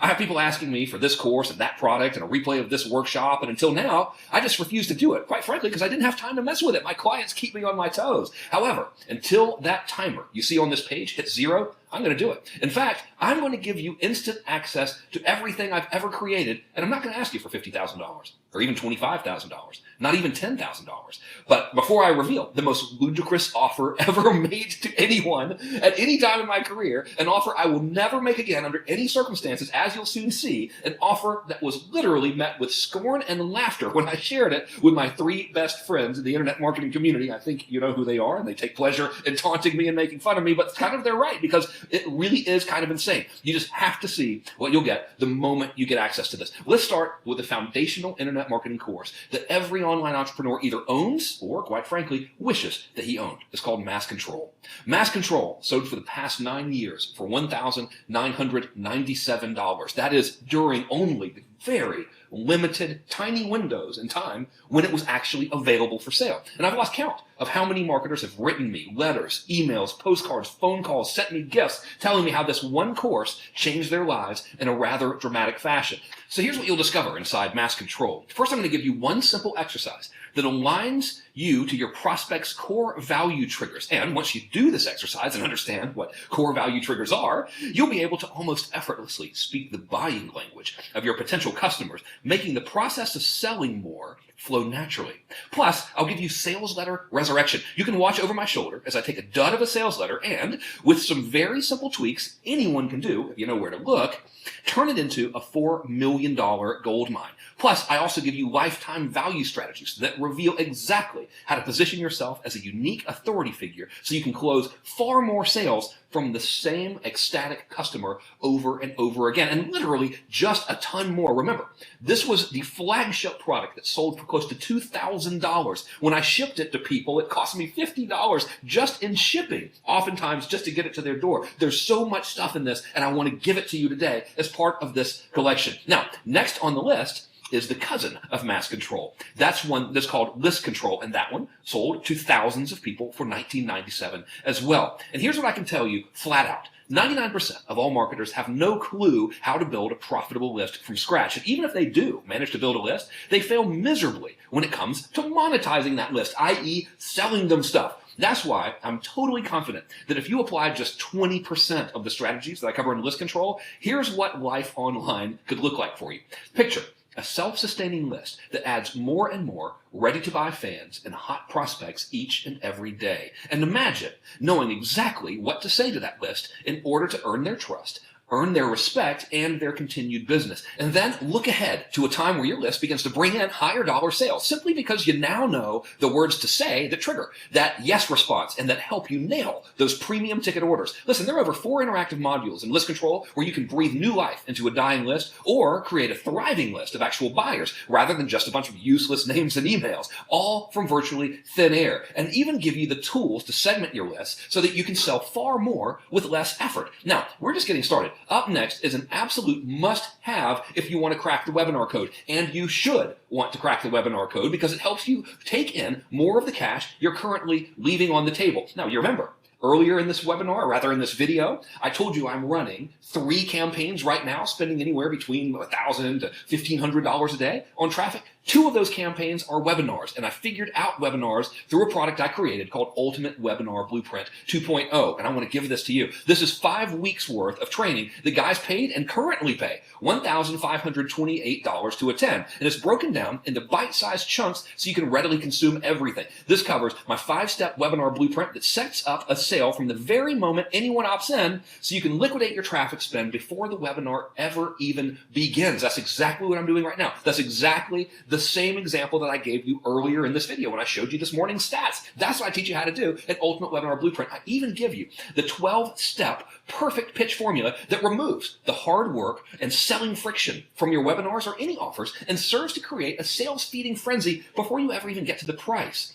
I have people asking me for this course and that product and a replay of this workshop, and until now, I just refused to do it, quite frankly, because I didn't have time to mess with it. My clients keep me on my toes. However, until that timer you see on this page hits 0, I'm going to do it. In fact, I'm going to give you instant access to everything I've ever created, and I'm not going to ask you for $50,000 or even $25,000, not even $10,000. But before I reveal the most ludicrous offer ever made to anyone at any time in my career, an offer I will never make again under any circumstances, as you'll soon see, an offer that was literally met with scorn and laughter when I shared it with my 3 best friends in the internet marketing community. I think you know who they are, and they take pleasure in taunting me and making fun of me, but kind of they're right, because it really is kind of insane. You just have to see what you'll get the moment you get access to this. Let's start with the foundational internet marketing course that every online entrepreneur either owns or, quite frankly, wishes that he owned. It's called Mass Control. Mass Control sold for the past 9 years for $1,997. That is during only the very limited, tiny windows in time when it was actually available for sale. And I've lost count of how many marketers have written me letters, emails, postcards, phone calls, sent me gifts, telling me how this one course changed their lives in a rather dramatic fashion. So here's what you'll discover inside Mass Control. First, I'm going to give you one simple exercise that aligns you to your prospect's core value triggers. And once you do this exercise and understand what core value triggers are, you'll be able to almost effortlessly speak the buying language of your potential customers, making the process of selling more flow naturally. Plus, I'll give you sales letter resurrection. You can watch over my shoulder as I take a dud of a sales letter and, with some very simple tweaks anyone can do, if you know where to look, turn it into a $4 million gold mine. Plus, I also give you lifetime value strategies that reveal exactly how to position yourself as a unique authority figure so you can close far more sales from the same ecstatic customer over and over again, and literally just a ton more. Remember, this was the flagship product that sold for close to $2,000. When I shipped it to people, it cost me $50 just in shipping, oftentimes just to get it to their door. There's so much stuff in this, and I want to give it to you today as part of this collection. Now, next on the list is the cousin of Mass Control. That's one that's called List Control, and that one sold to thousands of people for $19.97 as well. And here's what I can tell you flat out. 99% of all marketers have no clue how to build a profitable list from scratch. And even if they do manage to build a list, they fail miserably when it comes to monetizing that list, i.e. selling them stuff. That's why I'm totally confident that if you apply just 20% of the strategies that I cover in List Control, here's what life online could look like for you. Picture a self-sustaining list that adds more and more ready-to-buy fans and hot prospects each and every day. And imagine knowing exactly what to say to that list in order to earn their trust, earn their respect, and their continued business. And then look ahead to a time where your list begins to bring in higher dollar sales simply because you now know the words to say that trigger that yes response and that help you nail those premium ticket orders. Listen, there are over 4 interactive modules in List Control where you can breathe new life into a dying list or create a thriving list of actual buyers rather than just a bunch of useless names and emails, all from virtually thin air, and even give you the tools to segment your list so that you can sell far more with less effort. Now, we're just getting started. Up next is an absolute must-have if you want to crack the webinar code. And you should want to crack the webinar code because it helps you take in more of the cash you're currently leaving on the table. Now, you remember, earlier in this webinar, or rather in this video, I told you I'm running 3 campaigns right now, spending anywhere between $1,000 to $1,500 a day on traffic. 2 of those campaigns are webinars, and I figured out webinars through a product I created called Ultimate Webinar Blueprint 2.0, and I want to give this to you. This is 5 weeks worth of training that guys paid and currently pay $1,528 to attend, and it's broken down into bite-sized chunks so you can readily consume everything. This covers my 5-step webinar blueprint that sets up a sale from the very moment anyone opts in so you can liquidate your traffic spend before the webinar ever even begins. That's exactly what I'm doing right now. That's exactly the the same example that I gave you earlier in this video when I showed you this morning's stats. That's what I teach you how to do at Ultimate Webinar Blueprint. I even give you the 12-step perfect pitch formula that removes the hard work and selling friction from your webinars or any offers and serves to create a sales-feeding frenzy before you ever even get to the price.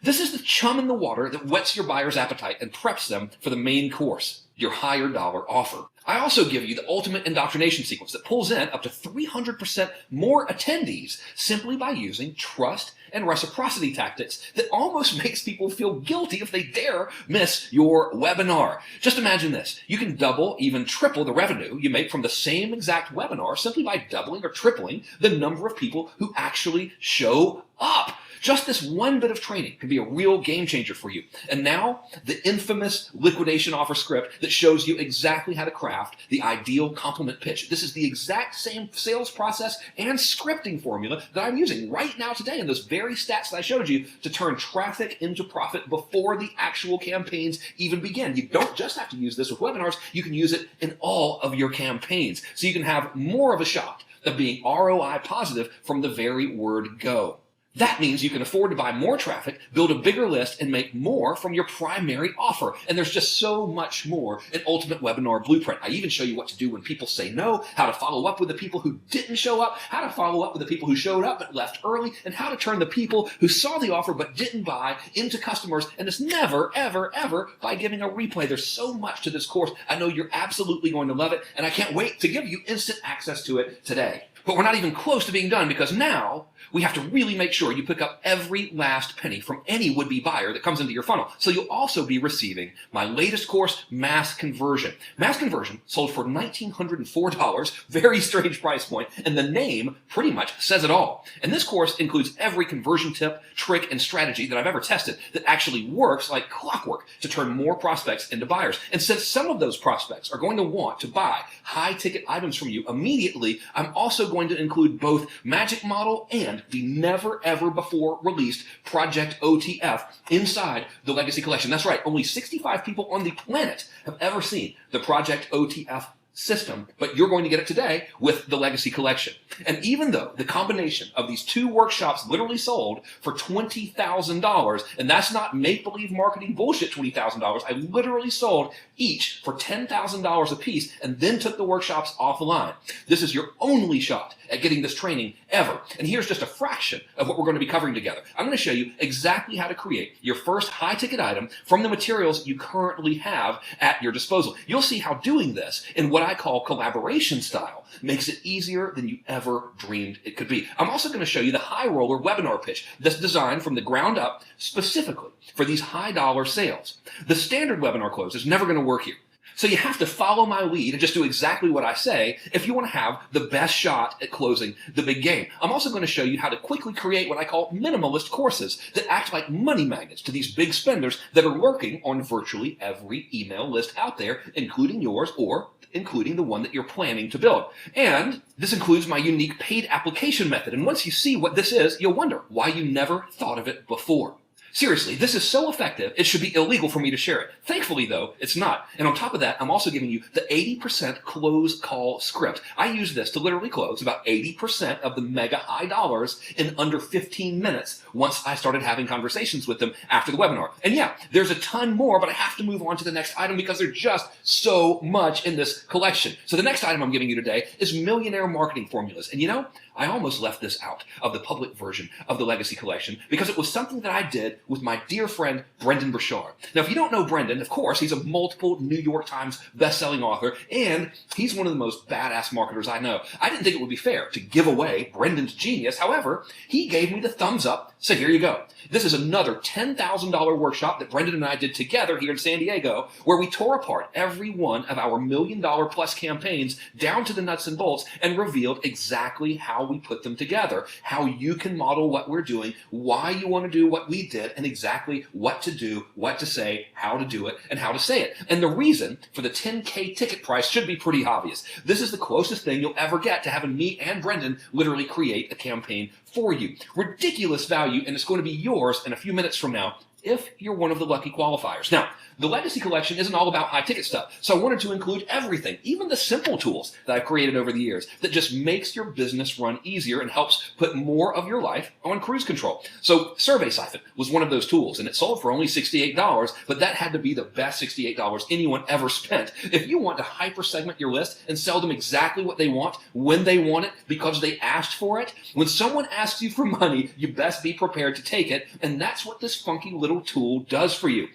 This is the chum in the water that whets your buyer's appetite and preps them for the main course, your higher dollar offer. I also give you the ultimate indoctrination sequence that pulls in up to 300% more attendees simply by using trust and reciprocity tactics that almost makes people feel guilty if they dare miss your webinar. Just imagine this. You can double, even triple the revenue you make from the same exact webinar simply by doubling or tripling the number of people who actually show up. Just this one bit of training can be a real game changer for you. And now, the infamous liquidation offer script that shows you exactly how to craft the ideal complement pitch. This is the exact same sales process and scripting formula that I'm using right now today in those very stats that I showed you to turn traffic into profit before the actual campaigns even begin. You don't just have to use this with webinars, you can use it in all of your campaigns. So you can have more of a shot of being ROI positive from the very word go. That means you can afford to buy more traffic, build a bigger list, and make more from your primary offer. And there's just so much more in Ultimate Webinar Blueprint. I even show you what to do when people say no, how to follow up with the people who didn't show up, how to follow up with the people who showed up but left early, and how to turn the people who saw the offer but didn't buy into customers. And it's never, ever, ever by giving a replay. There's so much to this course. I know you're absolutely going to love it, and I can't wait to give you instant access to it today. But we're not even close to being done because now we have to really make sure you pick up every last penny from any would-be buyer that comes into your funnel. So you'll also be receiving my latest course, Mass Conversion. Mass Conversion sold for $1,904, very strange price point, and the name pretty much says it all. And this course includes every conversion tip, trick, and strategy that I've ever tested that actually works like clockwork to turn more prospects into buyers. And since some of those prospects are going to want to buy high-ticket items from you immediately, I'm also going to include both Magic Model and the never ever before released Project OTF inside the Legacy Collection. That's right, only 65 people on the planet have ever seen the Project OTF system, but you're going to get it today with the Legacy Collection. And even though the combination of these two workshops literally sold for $20,000, and that's not make-believe marketing bullshit $20,000, I literally sold each for $10,000 a piece and then took the workshops off the line. This is your only shot at getting this training ever. And here's just a fraction of what we're going to be covering together. I'm going to show you exactly how to create your first high-ticket item from the materials you currently have at your disposal. You'll see how doing this in what I call collaboration style makes it easier than you ever dreamed it could be. I'm also going to show you the high roller webinar pitch that's designed from the ground up specifically for these high dollar sales. The standard webinar close is never going to work here. So you have to follow my lead and just do exactly what I say if you want to have the best shot at closing the big game. I'm also going to show you how to quickly create what I call minimalist courses that act like money magnets to these big spenders that are lurking on virtually every email list out there, including yours or including the one that you're planning to build. And this includes my unique paid application method. And once you see what this is, you'll wonder why you never thought of it before. Seriously, this is so effective, it should be illegal for me to share it. Thankfully, though, it's not. And on top of that, I'm also giving you the 80% close call script. I use this to literally close about 80% of the mega high dollars in under 15 minutes once I started having conversations with them after the webinar. And yeah, there's a ton more, but I have to move on to the next item because there's just so much in this collection. So the next item I'm giving you today is Millionaire Marketing Formulas. And you know, I almost left this out of the public version of the Legacy Collection because it was something that I did with my dear friend, Brendon Burchard. Now, if you don't know Brendon, of course, he's a multiple New York Times best-selling author, and he's one of the most badass marketers I know. I didn't think it would be fair to give away Brendon's genius. However, he gave me the thumbs up, so here you go. This is another $10,000 workshop that Brendon and I did together here in San Diego, where we tore apart every one of our $1 million plus campaigns down to the nuts and bolts and revealed exactly how we put them together, how you can model what we're doing, why you want to do what we did, and exactly what to do, what to say, how to do it, and how to say it. And the reason for the 10K ticket price should be pretty obvious. This is the closest thing you'll ever get to having me and Brendon literally create a campaign for you. Ridiculous value, and it's going to be yours in a few minutes from now if you're one of the lucky qualifiers. Now, the Legacy Collection isn't all about high-ticket stuff, so I wanted to include everything, even the simple tools that I've created over the years that just makes your business run easier and helps put more of your life on cruise control. So Survey Siphon was one of those tools, and it sold for only $68, but that had to be the best $68 anyone ever spent. If you want to hyper-segment your list and sell them exactly what they want, when they want it, because they asked for it, when someone asks you for money, you best be prepared to take it, and that's what this funky little tool does for you.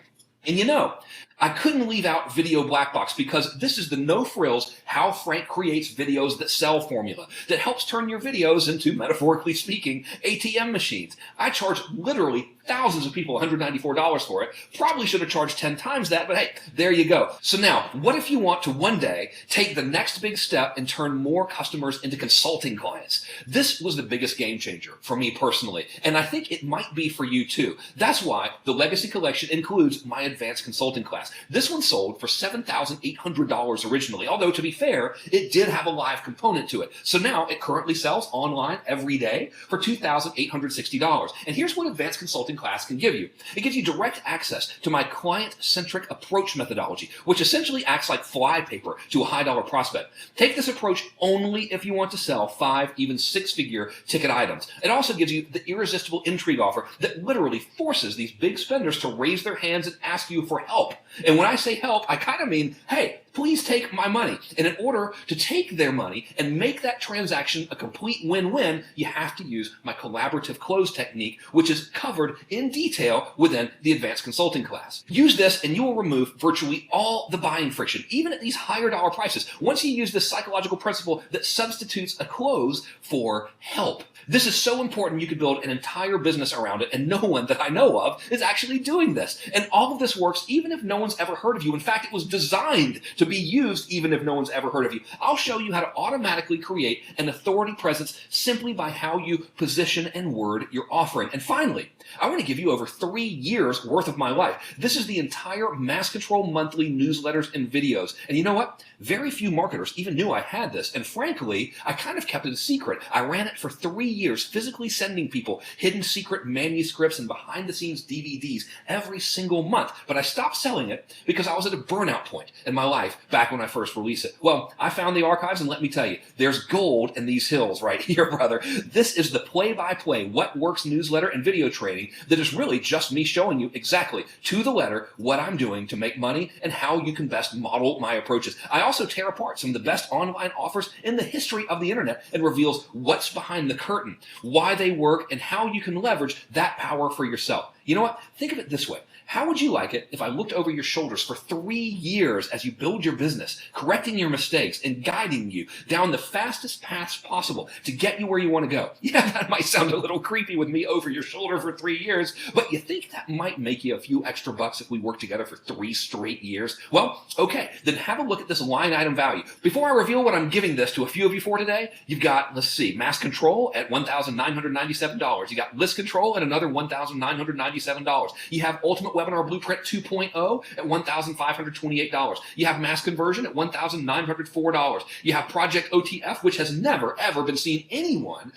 And you know, I couldn't leave out Video Black Box because this is the no-frills how Frank creates videos that sell formula that helps turn your videos into, metaphorically speaking, ATM machines. I charge literally thousands of people $194 for it. Probably should have charged 10 times that, but hey, there you go. So now, what if you want to one day take the next big step and turn more customers into consulting clients? This was the biggest game changer for me personally, and I think it might be for you too. That's why the Legacy Collection includes my advanced consulting class. This one sold for $7,800 originally, although to be fair, it did have a live component to it. So now it currently sells online every day for $2,860. And here's what advanced consulting class can give you. It gives you direct access to my client-centric approach methodology, which essentially acts like flypaper to a high-dollar prospect. Take this approach only if you want to sell 5, even 6-figure ticket items. It also gives you the irresistible intrigue offer that literally forces these big spenders to raise their hands and ask you for help. And when I say help, I kind of mean, hey, please take my money. And in order to take their money and make that transaction a complete win-win, you have to use my collaborative close technique, which is covered in detail within the advanced consulting class. Use this and you will remove virtually all the buying friction, even at these higher dollar prices, once you use this psychological principle that substitutes a close for help. This is so important you could build an entire business around it, and no one that I know of is actually doing this. And all of this works even if no one's ever heard of you. In fact, it was designed to be used even if no one's ever heard of you. I'll show you how to automatically create an authority presence simply by how you position and word your offering. And finally, I want to give you over 3 years worth of my life. This is the entire Mass Control monthly newsletters and videos. And you know what? Very few marketers even knew I had this. And frankly, I kind of kept it a secret. I ran it for 3 years, physically sending people hidden secret manuscripts and behind the scenes DVDs every single month. But I stopped selling it because I was at a burnout point in my life back when I first released it. Well, I found the archives, and let me tell you, there's gold in these hills right here, brother. This is the play-by-play What Works newsletter and video training that is really just me showing you exactly to the letter what I'm doing to make money and how you can best model my approaches. I also tear apart some of the best online offers in the history of the internet and reveals what's behind the curtain, why they work, and how you can leverage that power for yourself. You know what? Think of it this way. How would you like it if I looked over your shoulders for 3 years as you build your business, correcting your mistakes and guiding you down the fastest paths possible to get you where you want to go? Yeah, that might sound a little creepy with me over your shoulder for 3 years, but you think that might make you a few extra bucks if we work together for 3 straight years? Well, okay, then have a look at this line item value. Before I reveal what I'm giving this to a few of you for today, you've got, let's see, Mass Control at $1,997. You got List Control at another $1,997. You have Ultimate Webinar Blueprint 2.0 at $1,528. You have Mass Conversion at $1,904. You have Project OTF, which has never, ever been seen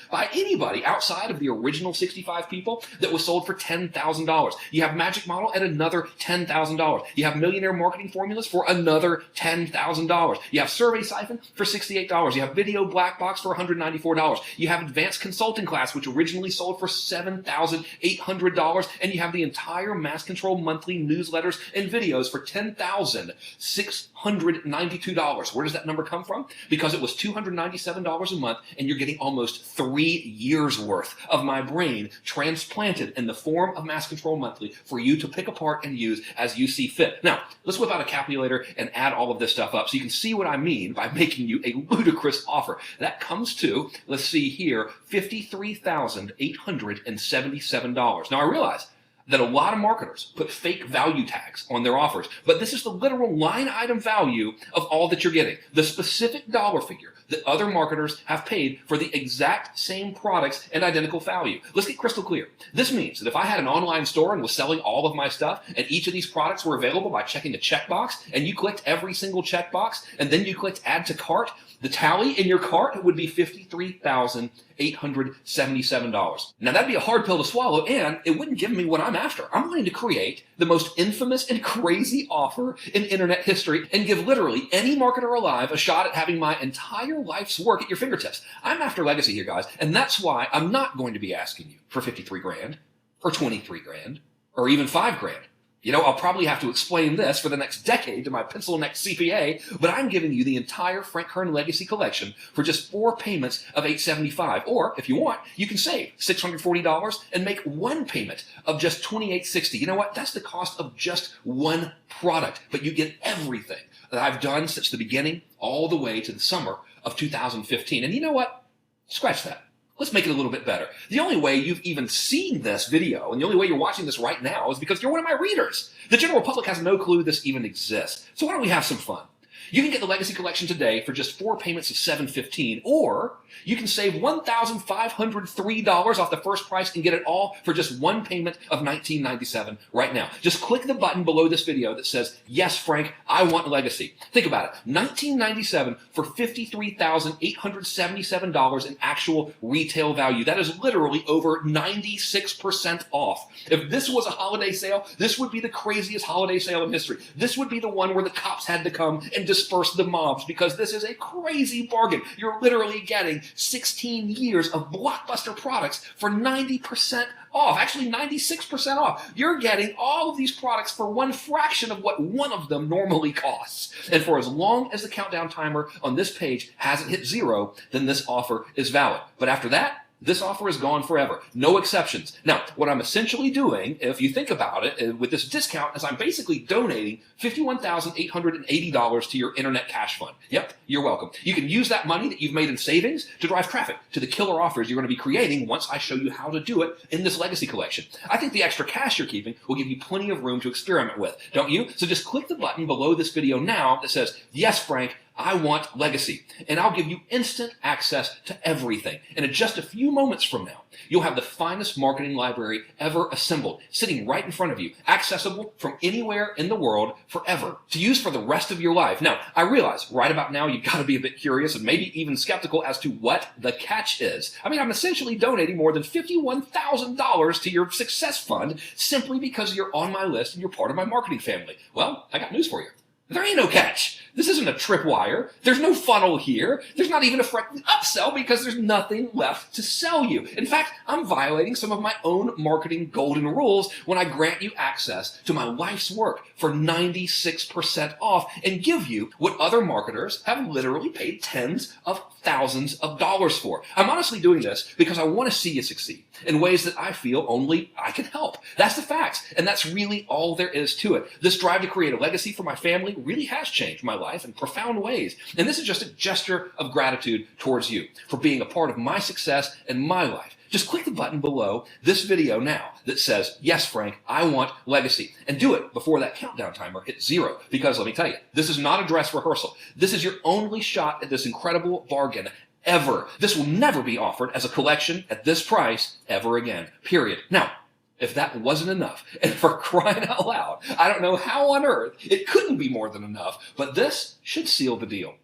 by anybody outside of the original 65 people, that was sold for $10,000. You have Magic Model at another $10,000. You have Millionaire Marketing Formulas for another $10,000. You have Survey Siphon for $68. You have Video Black Box for $194. You have Advanced Consulting Class, which originally sold for $7,800. And you have the entire Mass Control monthly newsletters and videos for $10,692. Where does that number come from? Because it was $297 a month, and you're getting almost 3 years worth of my brain transplanted in the form of Mass Control Monthly for you to pick apart and use as you see fit. Now, let's whip out a calculator and add all of this stuff up so you can see what I mean by making you a ludicrous offer. That comes to, let's see here, $53,877. Now, I realize that a lot of marketers put fake value tags on their offers, but this is the literal line item value of all that you're getting. The specific dollar figure that other marketers have paid for the exact same products and identical value. Let's get crystal clear. This means that if I had an online store and was selling all of my stuff, and each of these products were available by checking a checkbox, and you clicked every single checkbox, and then you clicked add to cart, the tally in your cart would be $53,877. $19,877. Now that'd be a hard pill to swallow, and it wouldn't give me what I'm after. I'm wanting to create the most infamous and crazy offer in internet history and give literally any marketer alive a shot at having my entire life's work at your fingertips. I'm after legacy here, guys, and that's why I'm not going to be asking you for 53 grand or 23 grand or even 5 grand. I'll probably have to explain this for the next decade to my pencil-neck CPA, but I'm giving you the entire Frank Kern Legacy Collection for just 4 payments of $875. Or, if you want, you can save $640 and make 1 payment of just $2860. You know what? That's the cost of just 1 product, but you get everything that I've done since the beginning all the way to the summer of 2015. And you know what? Scratch that. Let's make it a little bit better. The only way you've even seen this video, and the only way you're watching this right now, is because you're one of my readers. The general public has no clue this even exists. So why don't we have some fun? You can get the Legacy Collection today for just 4 payments of $715, or you can save $1,503 off the first price and get it all for just 1 payment of $1997 right now. Just click the button below this video that says, "Yes, Frank, I want Legacy." Think about it. $1997 for $53,877 in actual retail value. That is literally over 96% off. If this was a holiday sale, this would be the craziest holiday sale in history. This would be the one where the cops had to come and disperse the mobs, because this is a crazy bargain. You're literally getting 16 years of blockbuster products for 90% off, actually 96% off. You're getting all of these products for 1 fraction of what one of them normally costs. And for as long as the countdown timer on this page hasn't hit 0, then this offer is valid. But after that, this offer is gone forever. No exceptions. Now, what I'm essentially doing, if you think about it, with this discount, is I'm basically donating $51,880 to your internet cash fund. Yep, you're welcome. You can use that money that you've made in savings to drive traffic to the killer offers you're going to be creating once I show you how to do it in this Legacy Collection. I think the extra cash you're keeping will give you plenty of room to experiment with, don't you? So just click the button below this video now that says, "Yes, Frank, I want Legacy," and I'll give you instant access to everything. And in just a few moments from now, you'll have the finest marketing library ever assembled, sitting right in front of you, accessible from anywhere in the world forever, to use for the rest of your life. Now, I realize right about now you've got to be a bit curious and maybe even skeptical as to what the catch is. I mean, I'm essentially donating more than $51,000 to your success fund simply because you're on my list and you're part of my marketing family. Well, I got news for you. There ain't no catch. This isn't a tripwire. There's no funnel here. There's not even a upsell because there's nothing left to sell you. In fact, I'm violating some of my own marketing golden rules when I grant you access to my life's work for 96% off and give you what other marketers have literally paid tens of thousands of dollars for. I'm honestly doing this because I want to see you succeed in ways that I feel only I can help. That's the facts, and that's really all there is to it. This drive to create a legacy for my family really has changed my life in profound ways, and this is just a gesture of gratitude towards you for being a part of my success and my life. Just click the button below this video now that says, "Yes, Frank, I want Legacy," and do it before that countdown timer hits 0, because let me tell you, this is not a dress rehearsal. This is your only shot at this incredible bargain ever. This will never be offered as a collection at this price ever again, period. Now, if that wasn't enough, and for crying out loud, I don't know how on earth it couldn't be more than enough, but this should seal the deal.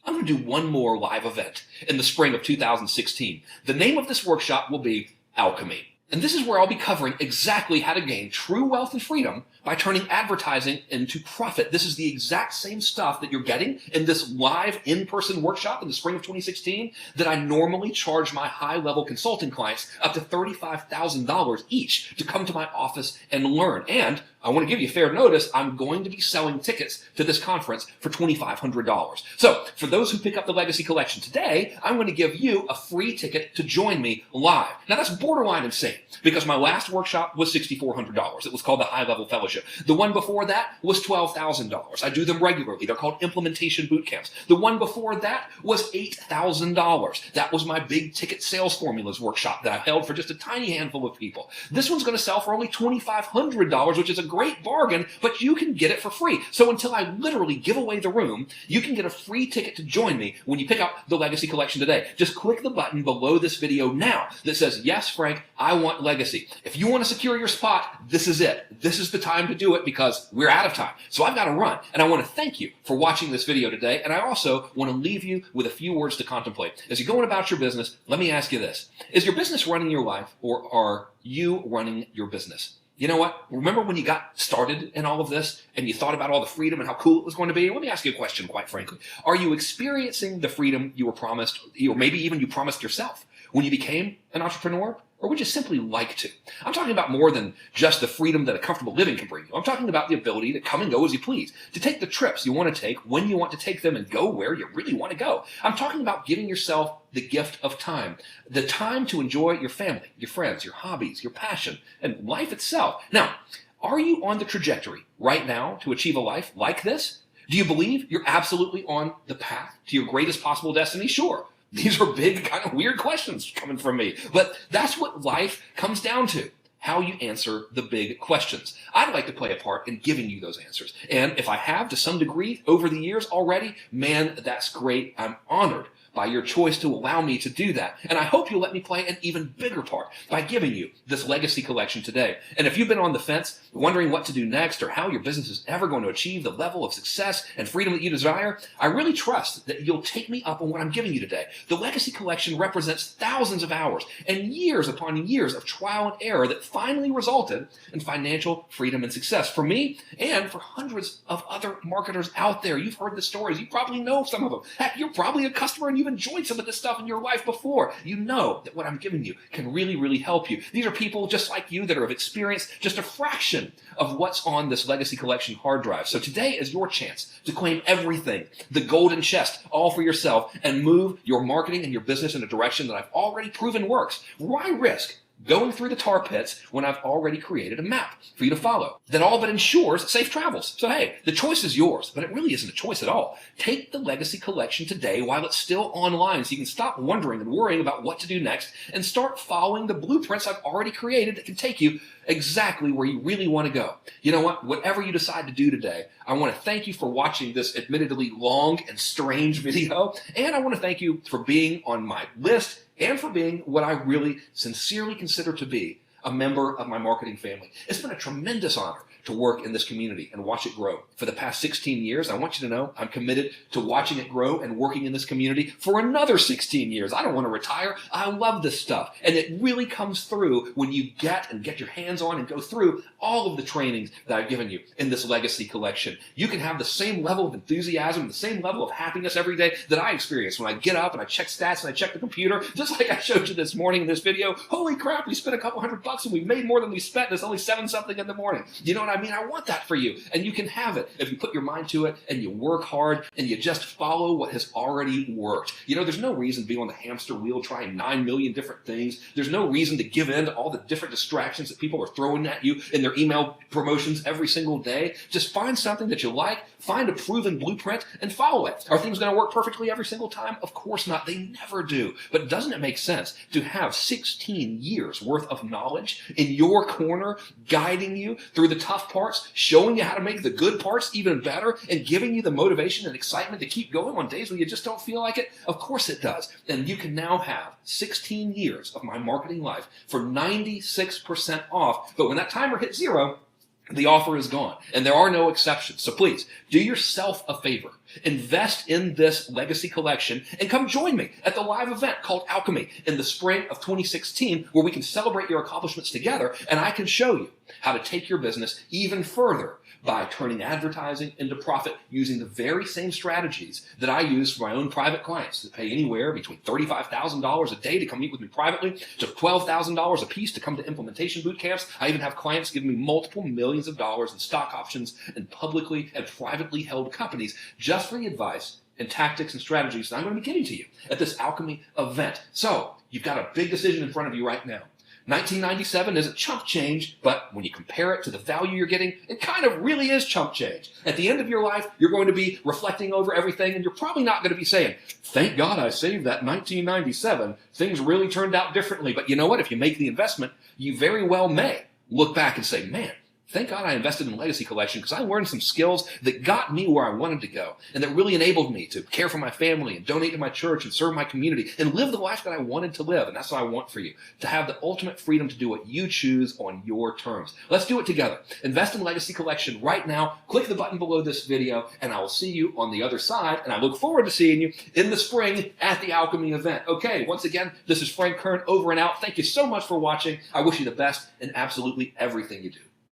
I'm going to do one more live event in the spring of 2016. The name of this workshop will be Alchemy. And this is where I'll be covering exactly how to gain true wealth and freedom by turning advertising into profit. This is the exact same stuff that you're getting in this live in-person workshop in the spring of 2016 that I normally charge my high-level consulting clients up to $35,000 each to come to my office and learn. And I want to give you fair notice, I'm going to be selling tickets to this conference for $2,500. So for those who pick up the Legacy Collection today, I'm going to give you a free ticket to join me live. Now that's borderline insane because my last workshop was $6,400. It was called the High Level Fellowship. The one before that was $12,000. I do them regularly. They're called implementation boot camps. The one before that was $8,000. That was my big ticket sales formulas workshop that I held for just a tiny handful of people. This one's going to sell for only $2,500, which is a great bargain, but you can get it for free. So until I literally give away the room, you can get a free ticket to join me when you pick up the Legacy Collection today. Just click the button below this video now that says, yes, Frank, I want Legacy. If you want to secure your spot, this is it. This is the time to do it because we're out of time. So I've got to run. And I want to thank you for watching this video today. And I also want to leave you with a few words to contemplate. As you're going about your business, let me ask you this. Is your business running your life, or are you running your business? You know what? Remember when you got started in all of this and you thought about all the freedom and how cool it was going to be? Let me ask you a question, quite frankly. Are you experiencing the freedom you were promised, or maybe even you promised yourself when you became an entrepreneur? Or would you simply like to? I'm talking about more than just the freedom that a comfortable living can bring you. I'm talking about the ability to come and go as you please, to take the trips you want to take when you want to take them and go where you really want to go. I'm talking about giving yourself the gift of time, the time to enjoy your family, your friends, your hobbies, your passion, and life itself. Now, are you on the trajectory right now to achieve a life like this? Do you believe you're absolutely on the path to your greatest possible destiny? Sure. These are big, kind of weird questions coming from me. But that's what life comes down to, how you answer the big questions. I'd like to play a part in giving you those answers. And if I have to some degree over the years already, man, that's great. I'm honored by your choice to allow me to do that. And I hope you'll let me play an even bigger part by giving you this Legacy Collection today. And if you've been on the fence, wondering what to do next or how your business is ever going to achieve the level of success and freedom that you desire, I really trust that you'll take me up on what I'm giving you today. The Legacy Collection represents thousands of hours and years upon years of trial and error that finally resulted in financial freedom and success for me and for hundreds of other marketers out there. You've heard the stories. You probably know some of them. Heck, you're probably a customer and you've enjoyed some of this stuff in your life before. You know that what I'm giving you can really, really help you. These are people just like you that have experienced just a fraction of what's on this Legacy Collection hard drive. So today is your chance to claim everything, the golden chest, all for yourself, and move your marketing and your business in a direction that I've already proven works. Why risk going through the tar pits when I've already created a map for you to follow that all but ensures safe travels? So hey, the choice is yours, but it really isn't a choice at all. Take the Legacy Collection today while it's still online so you can stop wondering and worrying about what to do next and start following the blueprints I've already created that can take you exactly where you really want to go. You know what? Whatever you decide to do today, I want to thank you for watching this admittedly long and strange video, and I want to thank you for being on my list and for being what I really sincerely consider to be a member of my marketing family. It's been a tremendous honor to work in this community and watch it grow. For the past 16 years, I want you to know I'm committed to watching it grow and working in this community for another 16 years. I don't want to retire. I love this stuff. And it really comes through when you get your hands on and go through all of the trainings that I've given you in this Legacy Collection. You can have the same level of enthusiasm, the same level of happiness every day that I experience when I get up and I check stats and I check the computer, just like I showed you this morning in this video. Holy crap, we spent a couple $100 and we made more than we spent, and it's only 7-something in the morning. You know what I mean? I want that for you, and you can have it if you put your mind to it and you work hard and you just follow what has already worked. You know, there's no reason to be on the hamster wheel trying 9 million different things. There's no reason to give in to all the different distractions that people are throwing at you in their email promotions every single day. Just find something that you like, find a proven blueprint, and follow it. Are things going to work perfectly every single time? Of course not. They never do. But doesn't it make sense to have 16 years worth of knowledge in your corner, guiding you through the tough parts, showing you how to make the good parts even better, and giving you the motivation and excitement to keep going on days when you just don't feel like it? Of course it does. And you can now have 16 years of my marketing life for 96% off. But when that timer hits 0, the offer is gone, and there are no exceptions. So please, do yourself a favor. Invest in this Legacy Collection and come join me at the live event called Alchemy in the spring of 2016, where we can celebrate your accomplishments together, and I can show you how to take your business even further by turning advertising into profit using the very same strategies that I use for my own private clients that pay anywhere between $35,000 a day to come meet with me privately to $12,000 a piece to come to implementation boot camps. I even have clients giving me multiple millions of dollars in stock options in publicly and privately held companies just for the advice and tactics and strategies that I'm going to be giving to you at this Alchemy event. So you've got a big decision in front of you right now. 1997 isn't chump change, but when you compare it to the value you're getting, it kind of really is chump change. At the end of your life, you're going to be reflecting over everything, and you're probably not going to be saying, thank God I saved that 1997. Things really turned out differently. But you know what? If you make the investment, you very well may look back and say, man, Thank God I invested in Legacy Collection because I learned some skills that got me where I wanted to go and that really enabled me to care for my family and donate to my church and serve my community and live the life that I wanted to live. And that's what I want for you, to have the ultimate freedom to do what you choose on your terms. Let's do it together. Invest in Legacy Collection right now. Click the button below this video and I will see you on the other side. And I look forward to seeing you in the spring at the Alchemy event. Okay, once again, this is Frank Kern over and out. Thank you so much for watching. I wish you the best in absolutely everything you do.